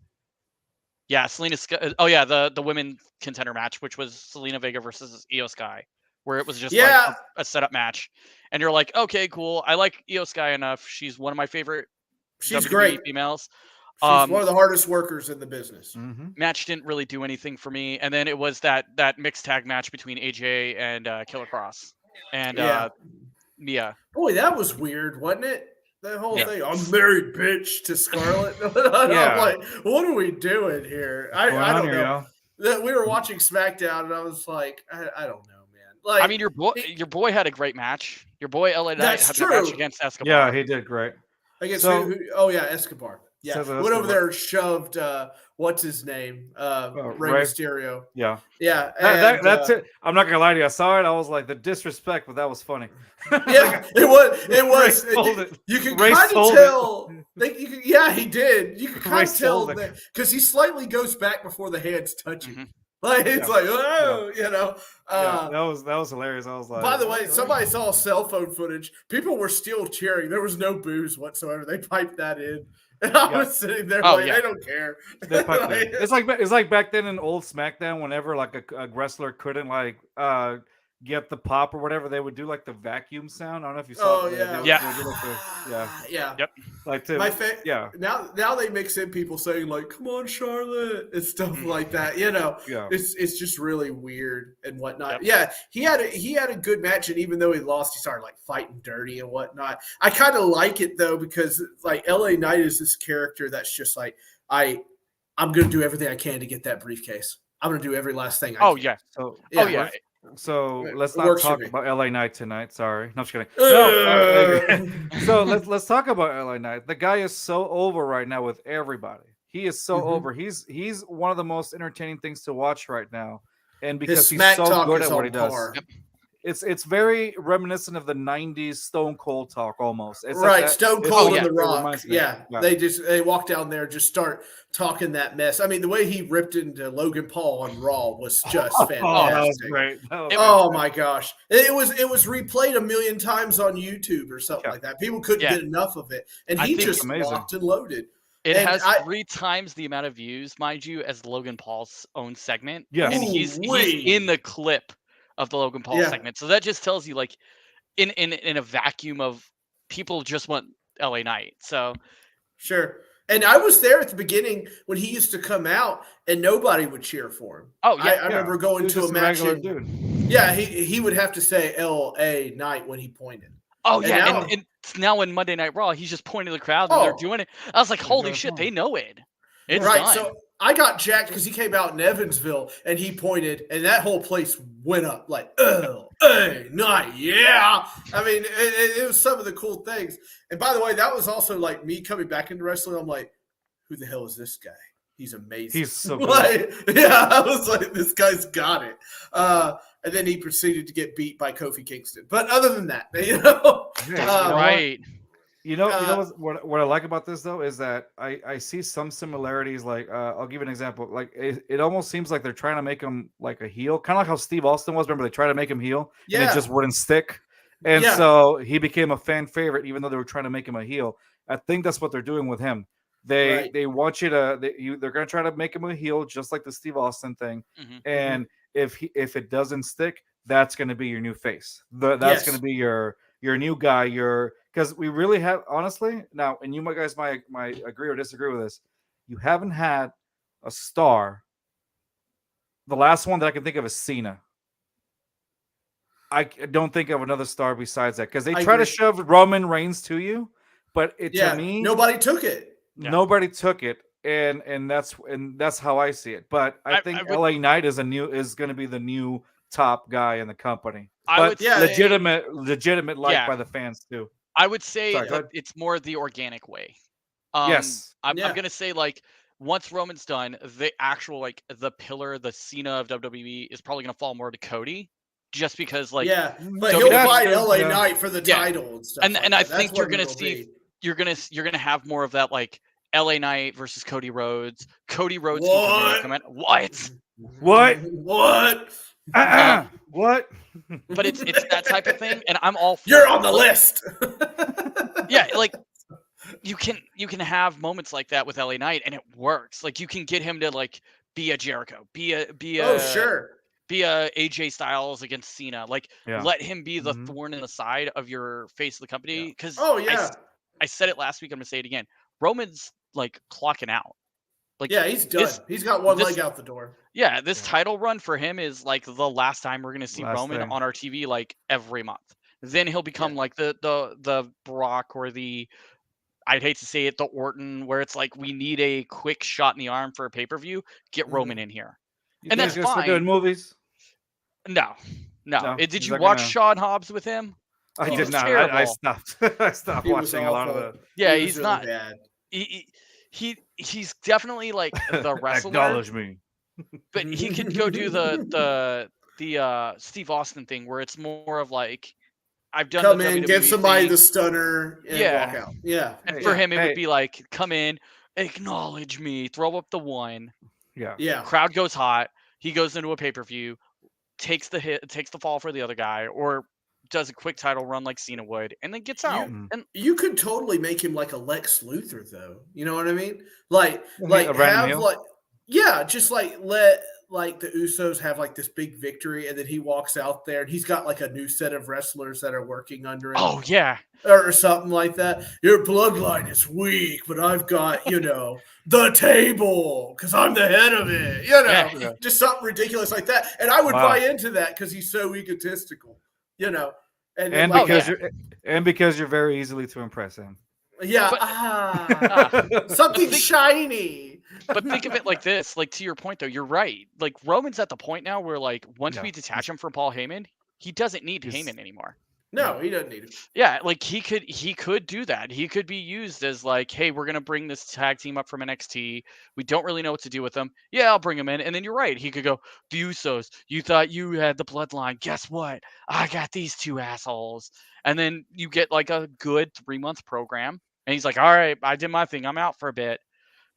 Yeah, the women contender match, which was Selena Vega versus Io Sky, where it was just like a setup match. And you're like, okay, cool. I like Io Sky enough. She's one of my favorite WWE great females. She's one of the hardest workers in the business. Match didn't really do anything for me. And then it was that mixed tag match between AJ and Killer Cross and Mia. Boy, that was weird, wasn't it? That whole thing, I'm married, bitch, to Scarlett. I'm like, what are we doing here? I don't know. We were watching SmackDown, and I was like, I don't know, man. Like, I mean, your boy had a great match. Your boy LA Knight had a match against Escobar. Yeah, he did great. Escobar. Yeah, went over there, shoved. What's his name? Rey Mysterio. Yeah. That's it. I'm not gonna lie to you. I saw it. I was like, the disrespect, but that was funny. Yeah, it was. You can kind of tell. He did. You can kind of tell that because he slightly goes back before the hands touch him. Like it's that was hilarious. I was like, by the way, somebody saw cell phone footage. People were still cheering. There was no booze whatsoever. They piped that in. And I was sitting there they don't care. It's like back then in old SmackDown, whenever like a wrestler couldn't get the pop or whatever, they would do like the vacuum sound. I don't know if you saw. Now they mix in people saying like, "Come on, Charlotte," and stuff like that. It's just really weird and whatnot. Yeah, he had a good match, and even though he lost, he started like fighting dirty and whatnot. I kind of like it though because like LA Knight is this character that's just like I I'm going to do everything I can to get that briefcase. I'm going to do every last thing I Oh can. yeah. So Oh yeah. So let's It not works for talk me. about LA Knight tonight. Sorry, no, I'm just kidding. No, so let's talk about LA Knight. The guy is so over right now with everybody. He is so over. He's one of the most entertaining things to watch right now, and His because he's smack so talk good is at what on he does. par. Yep. It's very reminiscent of the '90s Stone Cold talk almost. It's Right, like that. Stone It's Cold like- and The it Rock. reminds me. Yeah, they walk down there, just start talking that mess. I mean, the way he ripped into Logan Paul on Raw was just fantastic. Oh, that was great. That was Oh fantastic. my gosh, it was replayed a million times on YouTube or something like that. People couldn't get enough of it, and I he think- just Amazing. locked and loaded. It And has 3 times the amount of views, mind you, as Logan Paul's own segment. Yes. And he's in the clip of the Logan Paul segment. So that just tells you, like, in a vacuum of people just want LA Knight. So Sure. And I was there at the beginning when he used to come out, and nobody would cheer for him. Oh yeah, I remember going to a match. Yeah, he would have to say LA Knight when he pointed. Oh yeah, and now in Monday Night Raw, he's just pointing to the crowd and they're doing it. I was like, holy shit, they know it. It's right. done. So I got jacked because he came out in Evansville and he pointed, and that whole place went up like, LA Knight, yeah. I mean, it was some of the cool things. And by the way, that was also like me coming back into wrestling. I'm like, who the hell is this guy? He's amazing. He's so good. I was like, this guy's got it. And then he proceeded to get beat by Kofi Kingston. But other than that, right. You know what I like about this though is that I see some similarities. Like I'll give you an example. Like it almost seems like they're trying to make him like a heel, kind of like how Steve Austin was. Remember they tried to make him heel, and it just wouldn't stick. And so he became a fan favorite, even though they were trying to make him a heel. I think that's what they're doing with him. They want you to they're going to try to make him a heel, just like the Steve Austin thing. And if it doesn't stick, that's going to be your new face. That's going to be your new guy. Because we really have, honestly, now, and you guys might agree or disagree with this. You haven't had a star. The last one that I can think of is Cena. I don't think of another star besides that because they try to shove Roman Reigns to you, but to me, nobody took it. Nobody took it, and that's how I see it. But I think LA Knight is going to be the new top guy in the company. Legitimate like by the fans too. I would say it's more the organic way. Yes, I'm going to say, like, once Roman's done, the actual, like, the pillar, the Cena of WWE is probably going to fall more to Cody. Just because, like, but he'll fight LA Knight for the title and stuff. And I think you're gonna see you're gonna have more of that, like, LA Knight versus Cody Rhodes. Cody Rhodes can come in. What? What? But it's that type of thing, and I'm all for You're on the list. Yeah, like you can have moments like that with LA Knight, and it works. Like you can get him to like be a Jericho, be a AJ Styles against Cena. Like let him be the thorn in the side of your face of the company. Because I said it last week. I'm gonna say it again. Roman's like clocking out. Like he's done. He's got one leg out the door. Yeah, this title run for him is like the last time we're gonna see Roman on our TV like every month. Then he'll become like the Brock or the, I'd hate to say it, the Orton, where it's like we need a quick shot in the arm for a pay-per-view. Get Roman in here. And that's fine. Doing movies? No. Did you watch Shawn Hobbs with him? I did not. I stopped. I stopped watching a lot of the. Yeah, he's really not bad. He's definitely like the wrestler. Acknowledge me. But he could go do the Steve Austin thing where it's more of like, I've done come the in, WWE give somebody thing. the stunner, and walk out. Yeah. And for him, it would be like, come in, acknowledge me, throw up the one. Yeah. Crowd goes hot. He goes into a pay-per-view, takes the hit, takes the fall for the other guy, or does a quick title run like Cena would, and then gets out. And you could totally make him like a Lex Luthor, though. You know what I mean? Like just like let like the Usos have like this big victory, and then he walks out there and he's got like a new set of wrestlers that are working under him. Oh yeah. Or something like that. Your bloodline is weak, but I've got, the table because I'm the head of it. Just something ridiculous like that. And I would buy into that because he's so egotistical, And because you're very easily to impress him. Yeah. Something shiny. But think of it like this, like to your point though, you're right. Like Roman's at the point now where like once Yeah, we detach him from Paul Heyman, he doesn't need he's Heyman anymore. No, he doesn't need him. Yeah, like he could do that. He could be used as like, hey, we're gonna bring this tag team up from NXT. We don't really know what to do with them. Yeah, I'll bring him in. And then you're right. He could go, the Usos. You thought you had the bloodline. Guess what? I got these two assholes. And then you get like a good 3-month program. And he's like, all right, I did my thing. I'm out for a bit.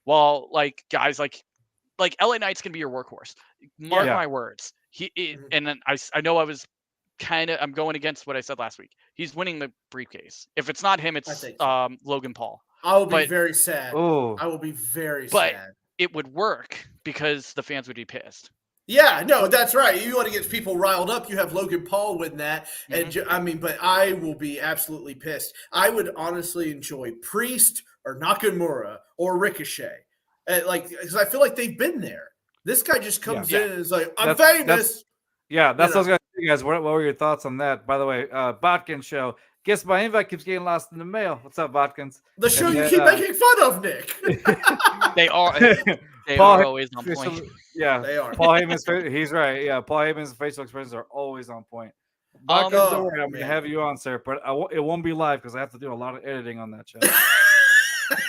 While like guys like LA Knight's gonna be your workhorse. Mark Yeah. my words. And then I know I'm going against what I said last week. He's winning the briefcase. If it's not him, it's so. Logan Paul. I will be very sad. Oh, I will be very But sad. it would work because the fans would be pissed. Yeah, no, that's right. You want to get people riled up. You have Logan Paul win that, and I mean, but I will be absolutely pissed. I would honestly enjoy Priest or Nakamura or Ricochet, because I feel like they've been there. This guy just comes in and is like, "I'm famous." That's what I was gonna say, guys. What were your thoughts on that? By the way, Botkin show. Guess my invite keeps getting lost in the mail. What's up, Botkins? The show you keep making fun of, Nick. They are always on point. Yeah, they are. Paul Heyman's. He's right. Yeah, Paul Heyman's facial expressions are always on point. Botkins, don't worry, I'm gonna have you on, sir, but it won't be live because I have to do a lot of editing on that show.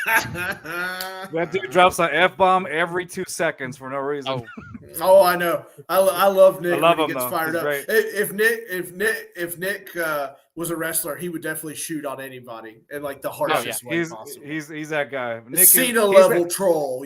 That dude drops an F-bomb every 2 seconds for no reason. Oh, I know. I love Nick. I love when him, he gets though. fired He's up. great. If Nick was a wrestler, he would definitely shoot on anybody in like the harshest way possible. He's that guy. Nick Cena level troll,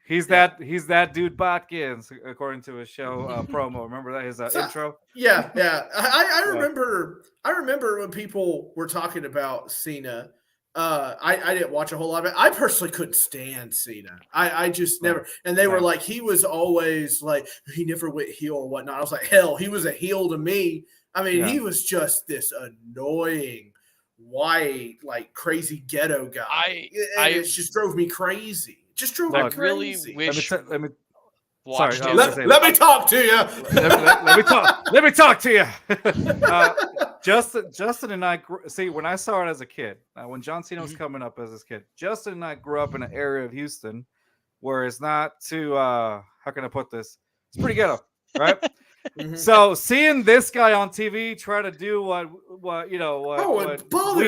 He's that dude Botkins, according to his show promo. Remember that his intro? Yeah. I remember when people were talking about Cena. I didn't watch a whole lot of it. I personally couldn't stand Cena. I just never. And they were like, he was always like, he never went heel or whatnot. I was like, hell, he was a heel to me. I mean, he was just this annoying, white, like crazy ghetto guy. It just drove me crazy. Just drove me crazy. Really wish. Let me talk to you. let me talk to you. Justin and I see when I saw it as a kid. When John Cena was coming up as a kid, Justin and I grew up in an area of Houston where it's not too. How can I put this? It's pretty ghetto, right? So seeing this guy on TV try to do what we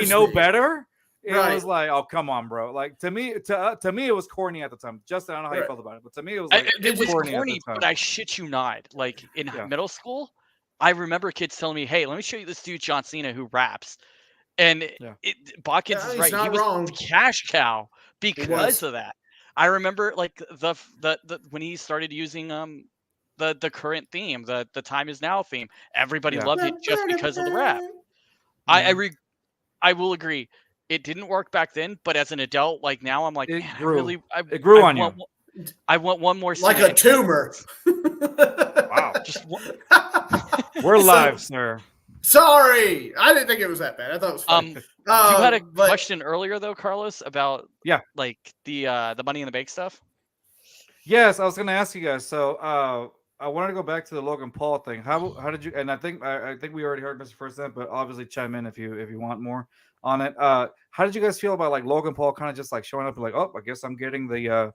know better. It was like, oh, come on, bro. Like to me, it was corny at the time. Justin, I don't know how you felt about it, but to me, it was like it was corny at the time. but I shit you not. Like in middle school, I remember kids telling me, "Hey, let me show you this dude John Cena who raps," and Botkins is right. He was the cash cow because of that. I remember like the when he started using the current theme, the time is now theme. Everybody loved it just because of the rap. I will agree. It didn't work back then, but as an adult, like now, I'm like, it grew. It grew on you. I want one more. Like a tumor. Wow. We're live, sir. Sorry, I didn't think it was that bad. I thought it was funny. You had a question earlier, though, Carlos, about like the Money in the Bank stuff. Yes, I was going to ask you guys. So I wanted to go back to the Logan Paul thing. How did you? And I think we already heard Mr. First Step, but obviously chime in if you want more on it. How did you guys feel about like Logan Paul kind of just like showing up and like, oh, I guess I'm getting the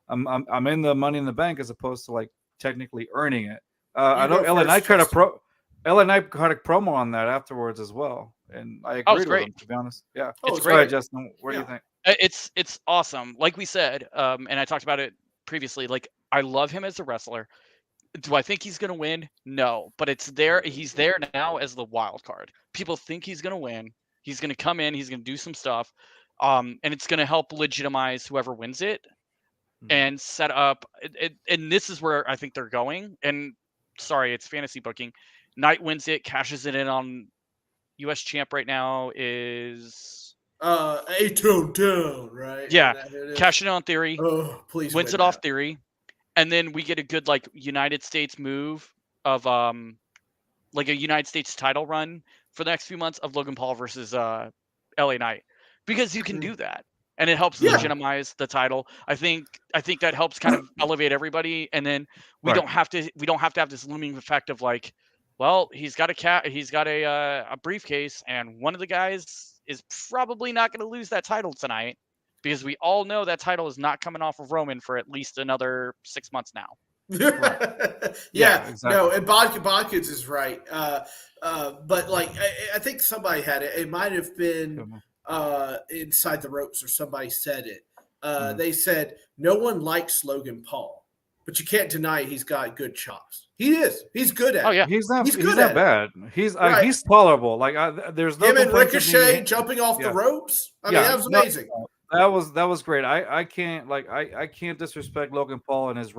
I'm in the Money in the Bank as opposed to like technically earning it. I know LA Knight cut a promo on that afterwards as well, and I agreed with him, to be honest. Yeah, it's great. Justin, what do you think? It's awesome. Like we said, and I talked about it previously. Like I love him as a wrestler. Do I think he's going to win? No, but it's there. He's there now as the wild card. People think he's going to win. He's going to come in. He's going to do some stuff, and it's going to help legitimize whoever wins it, and set up. And this is where I think they're going. And sorry, it's fantasy booking. Knight wins it, cashes it in on U.S. champ right now is A-Tone, right? Yeah, cash it on Theory. Oh, please wins it off Theory. And then we get a good like United States move of like a United States title run for the next few months of Logan Paul versus LA Knight, because you can do that and it helps legitimize the title. I think that helps kind of elevate everybody, and then we don't have to have this looming effect of like, well, he's got a briefcase, and one of the guys is probably not going to lose that title tonight. because we all know that title is not coming off of Roman for at least another 6 months now. Yeah, exactly. no, and Bodkins is right. But like, I think somebody had it. It might have been Inside the Ropes, or somebody said it. They said no one likes Logan Paul, but you can't deny he's got good chops. He is. He's good at. Oh yeah, it. He's not good bad. He's Right. he's tolerable. Like there's no Him and complaints with Ricochet me. jumping off the ropes. I mean, Yeah, that was no, amazing. that was great. I can't I can't disrespect Logan Paul and his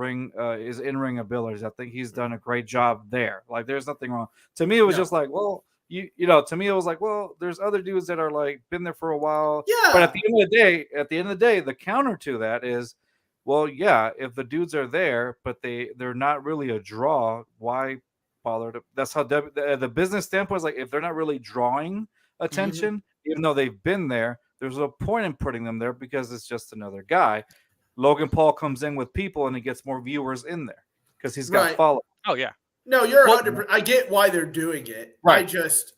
in-ring abilities. I think he's done a great job there. Like there's nothing wrong. To me, it was just like, well, you know, to me it was like, well, there's other dudes that are like been there for a while. Yeah. But at the end of the day, the counter to that is, well, yeah, if the dudes are there, but they're not really a draw, why bother to? That's how the business standpoint is like, if they're not really drawing attention, even though they've been there, there's no point in putting them there because it's just another guy. Logan Paul comes in with people and he gets more viewers in there because he's got followers. Oh yeah. No, you're 100%. I get why they're doing it. Right. I just,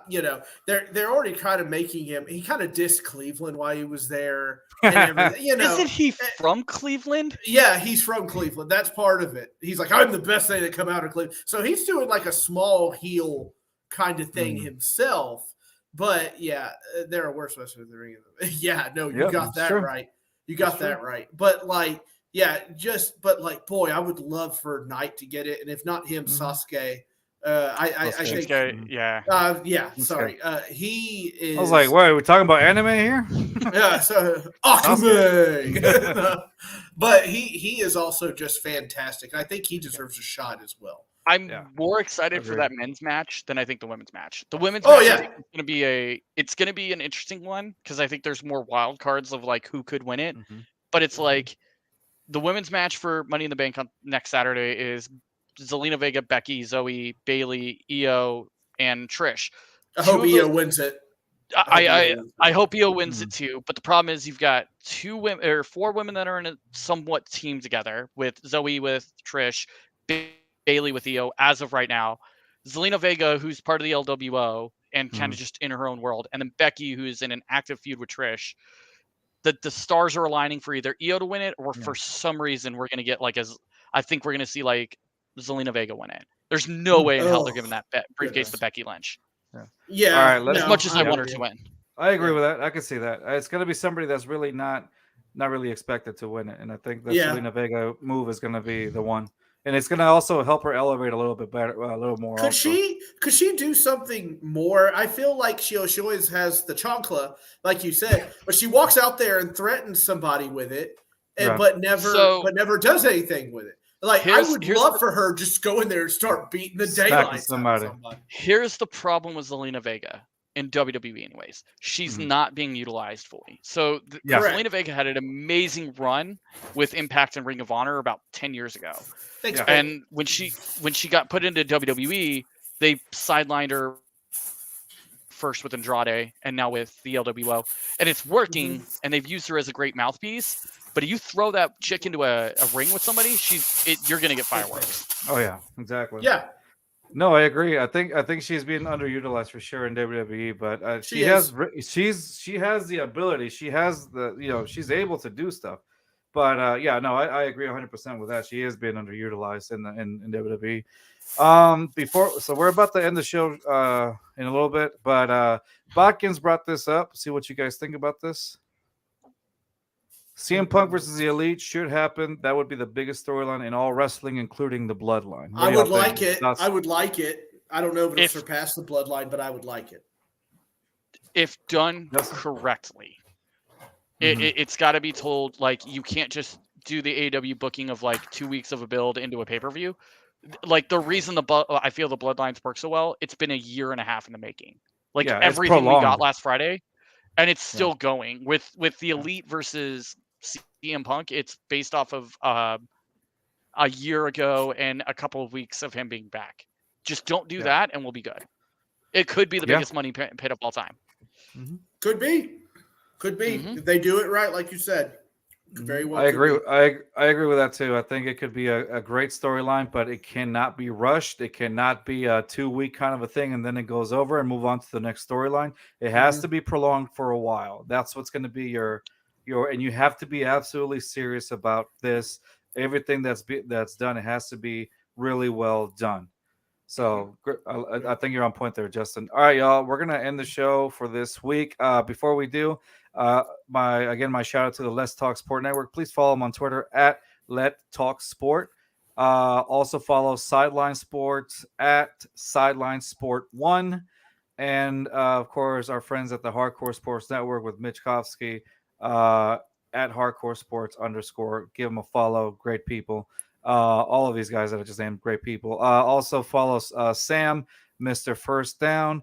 you know, they're already kind of making him. He kind of dissed Cleveland while he was there and everything. You know, isn't he from Cleveland? Yeah, he's from Cleveland. That's part of it. He's like, I'm the best thing to come out of Cleveland. So he's doing like a small heel kind of thing himself. But yeah, there are worse wrestlers in the ring. Yeah, no, you got that right. You got that right. But like, yeah, but like, boy, I would love for Knight to get it, and if not him, Sasuke. I think, sorry, he is. I was like, "What? Are we talking about anime here?" Yeah, so Akame. But he is also just fantastic. I think he deserves a shot as well. I'm more excited for that men's match than I think the women's match. The women's match is going to be an interesting one because I think there's more wild cards of like who could win it. But it's like the women's match for Money in the Bank on next Saturday is Zelina Vega, Becky, Zoe, Bailey, Io, and Trish. I hope Io wins it. I hope Io wins it too. But the problem is you've got 4 women that are in a somewhat team together with Zoe with Trish, Bailey with Io as of right now, Zelina Vega, who's part of the LWO and kind of just in her own world, and then Becky, who's in an active feud with Trish. The stars are aligning for either Io to win it, or for some reason we're gonna get like I think we're gonna see like Zelina Vega win it. There's no way in hell they're giving that briefcase to Becky Lynch. Yeah. All right. As much as I want her to win. I agree with that. I can see that. It's gonna be somebody that's really not really expected to win it, and I think the Zelina Vega move is gonna be the one. And it's going to also help her elevate a little bit better, a little more. Could she do something more? I feel like she always has the chancla, like you said, but she walks out there and threatens somebody with it, but never does anything with it. Like I would love for her just go in there and start beating the daylights out of somebody. Here's the problem with Zelina Vega in WWE anyways. She's not being utilized fully. So Zelina Vega had an amazing run with Impact and Ring of Honor about 10 years ago. Thanks, and when she got put into WWE, they sidelined her first with Andrade and now with the LWO. And it's working, and they've used her as a great mouthpiece. But if you throw that chick into a ring with somebody, you're going to get fireworks. Oh, yeah, exactly. Yeah. No, I agree. I think she's being underutilized for sure in WWE, but she has the ability. She has she's able to do stuff. But I agree 100% with that. She is being underutilized in WWE. So we're about to end the show in a little bit, but Bodkins brought this up. See what you guys think about this. CM Punk versus the Elite should happen. That would be the biggest storyline in all wrestling, including the Bloodline. I would like it. I would like it. I don't know if it'll surpass the Bloodline, but I would like it. If done correctly. It's got to be told, like, you can't just do the AEW booking of like 2 weeks of a build into a pay-per-view. Like the reason I feel the Bloodlines work so well, it's been a year and a half in the making. Like everything we got last Friday, and it's still going with the Elite versus CM Punk. It's based off of a year ago and a couple of weeks of him being back. Just don't do that, and we'll be good. It could be the biggest money pit of all time. Could be. If they do it right, like you said. Very well. I agree. I agree with that too. I think it could be a great storyline, but it cannot be rushed. It cannot be a 2-week kind of a thing, and then it goes over and move on to the next storyline. It has to be prolonged for a while. That's what's going to be your and you have to be absolutely serious about this. Everything that's done, it has to be really well done. So I think you're on point there, Justin. All right, y'all. We're gonna end the show for this week. Before we do, my shout out to the Let's Talk Sport Network. Please follow them on Twitter at Let Talk Sport. Also follow Sideline Sports at Sideline Sport One, and of course our friends at the Hardcore Sports Network with Mitch Kovsky uh, at Hardcore Sports _. Give them a follow. Great people. All of these guys that I just named, great people. Also follow Sam, Mr. First Down.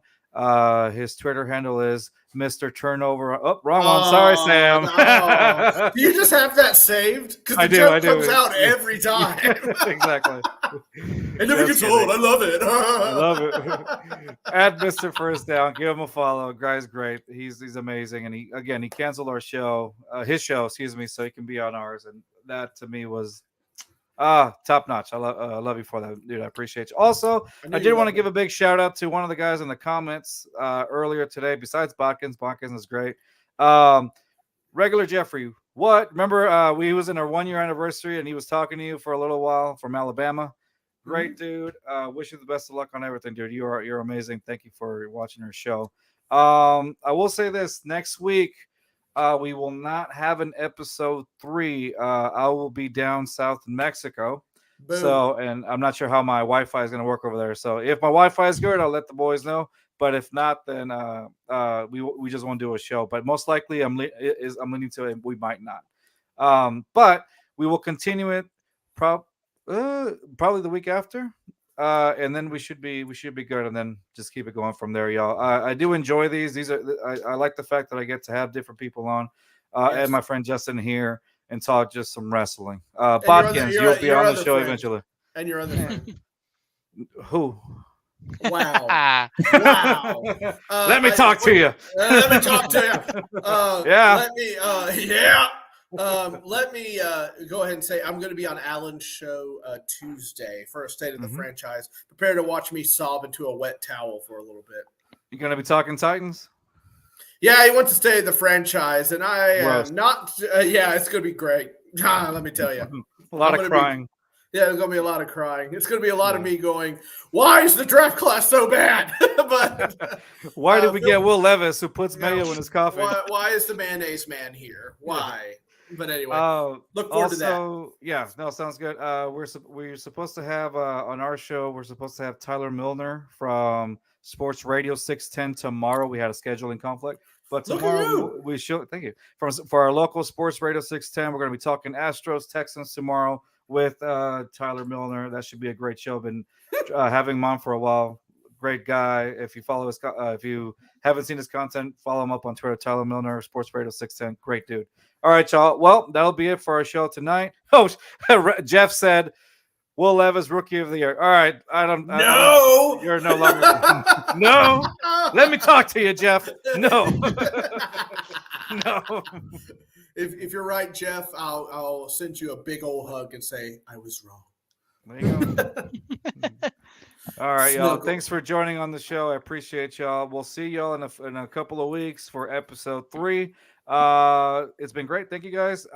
His Twitter handle is Mr. Turnover. Oh, wrong one. Sorry, Sam. No. Do you just have that saved? Because the joke comes out every time. Exactly. It never gets old. I love it. I love it. At Mr. First Down, give him a follow. Guy's great. He's amazing. And he canceled our show, his show, excuse me, so he can be on ours. And that to me was top notch. I love you for that, dude. I appreciate you. Also, I did want to give a big shout out to one of the guys in the comments earlier today. Besides Botkins is great. Regular Jeffrey, what? Remember, we was in our 1 year anniversary, and he was talking to you for a little while from Alabama. Great dude. Wish you the best of luck on everything, dude. You're amazing. Thank you for watching our show. I will say this: next week, we will not have an episode 3. I will be down south in Mexico. Boom. So, and I'm not sure how my Wi-Fi is going to work over there. So, if my Wi-Fi is good, I'll let the boys know. But if not, then we just won't do a show. But most likely, I'm leaning to we might not. But we will continue it probably the week after. And then we should be good, and then just keep it going from there, y'all. I do enjoy these. I like the fact that I get to have different people on, and my friend Justin here, and talk just some wrestling. Botkins, you'll be on the show eventually. And your other friend. Who? Wow. Let me talk to you. Let me talk to you. Yeah. Let me go ahead and say I'm going to be on Alan's show Tuesday for a State of the Franchise. Prepare to watch me sob into a wet towel for a little bit. You going to be talking Titans? Yeah, he wants to stay in the franchise, and I am not. It's going to be great. Let me tell you. A lot of crying. There's going to be a lot of crying. It's going to be a lot of me going, why is the draft class so bad? But why did we get Will Levis, who puts mayo in his coffee? Why is the mayonnaise man here? Why? But anyway, look forward to that. Yeah, no, sounds good. We're supposed to have on our show. We're supposed to have Tyler Milner from Sports Radio 610 tomorrow. We had a scheduling conflict, but tomorrow we show. Thank you for our local Sports Radio 610. We're going to be talking Astros Texans tomorrow with Tyler Milner. That should be a great show. Been having him on for a while. Great guy. If you follow his, if you haven't seen his content, follow him up on Twitter. Tyler Milner, Sports Radio 610. Great dude. All right, y'all. Well, that'll be it for our show tonight. Oh, Jeff said Will Levis, Rookie of the Year. All right. You're no longer. No. Let me talk to you, Jeff. No. No. If you're right, Jeff, I'll send you a big old hug and say I was wrong. There you go. All right, y'all. Thanks for joining on the show. I appreciate y'all. We'll see y'all in a couple of weeks for episode 3. It's been great. Thank you guys.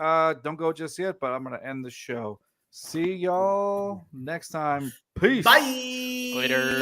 Don't go just yet, but I'm gonna end the show. See y'all next time. Peace. Bye. Later.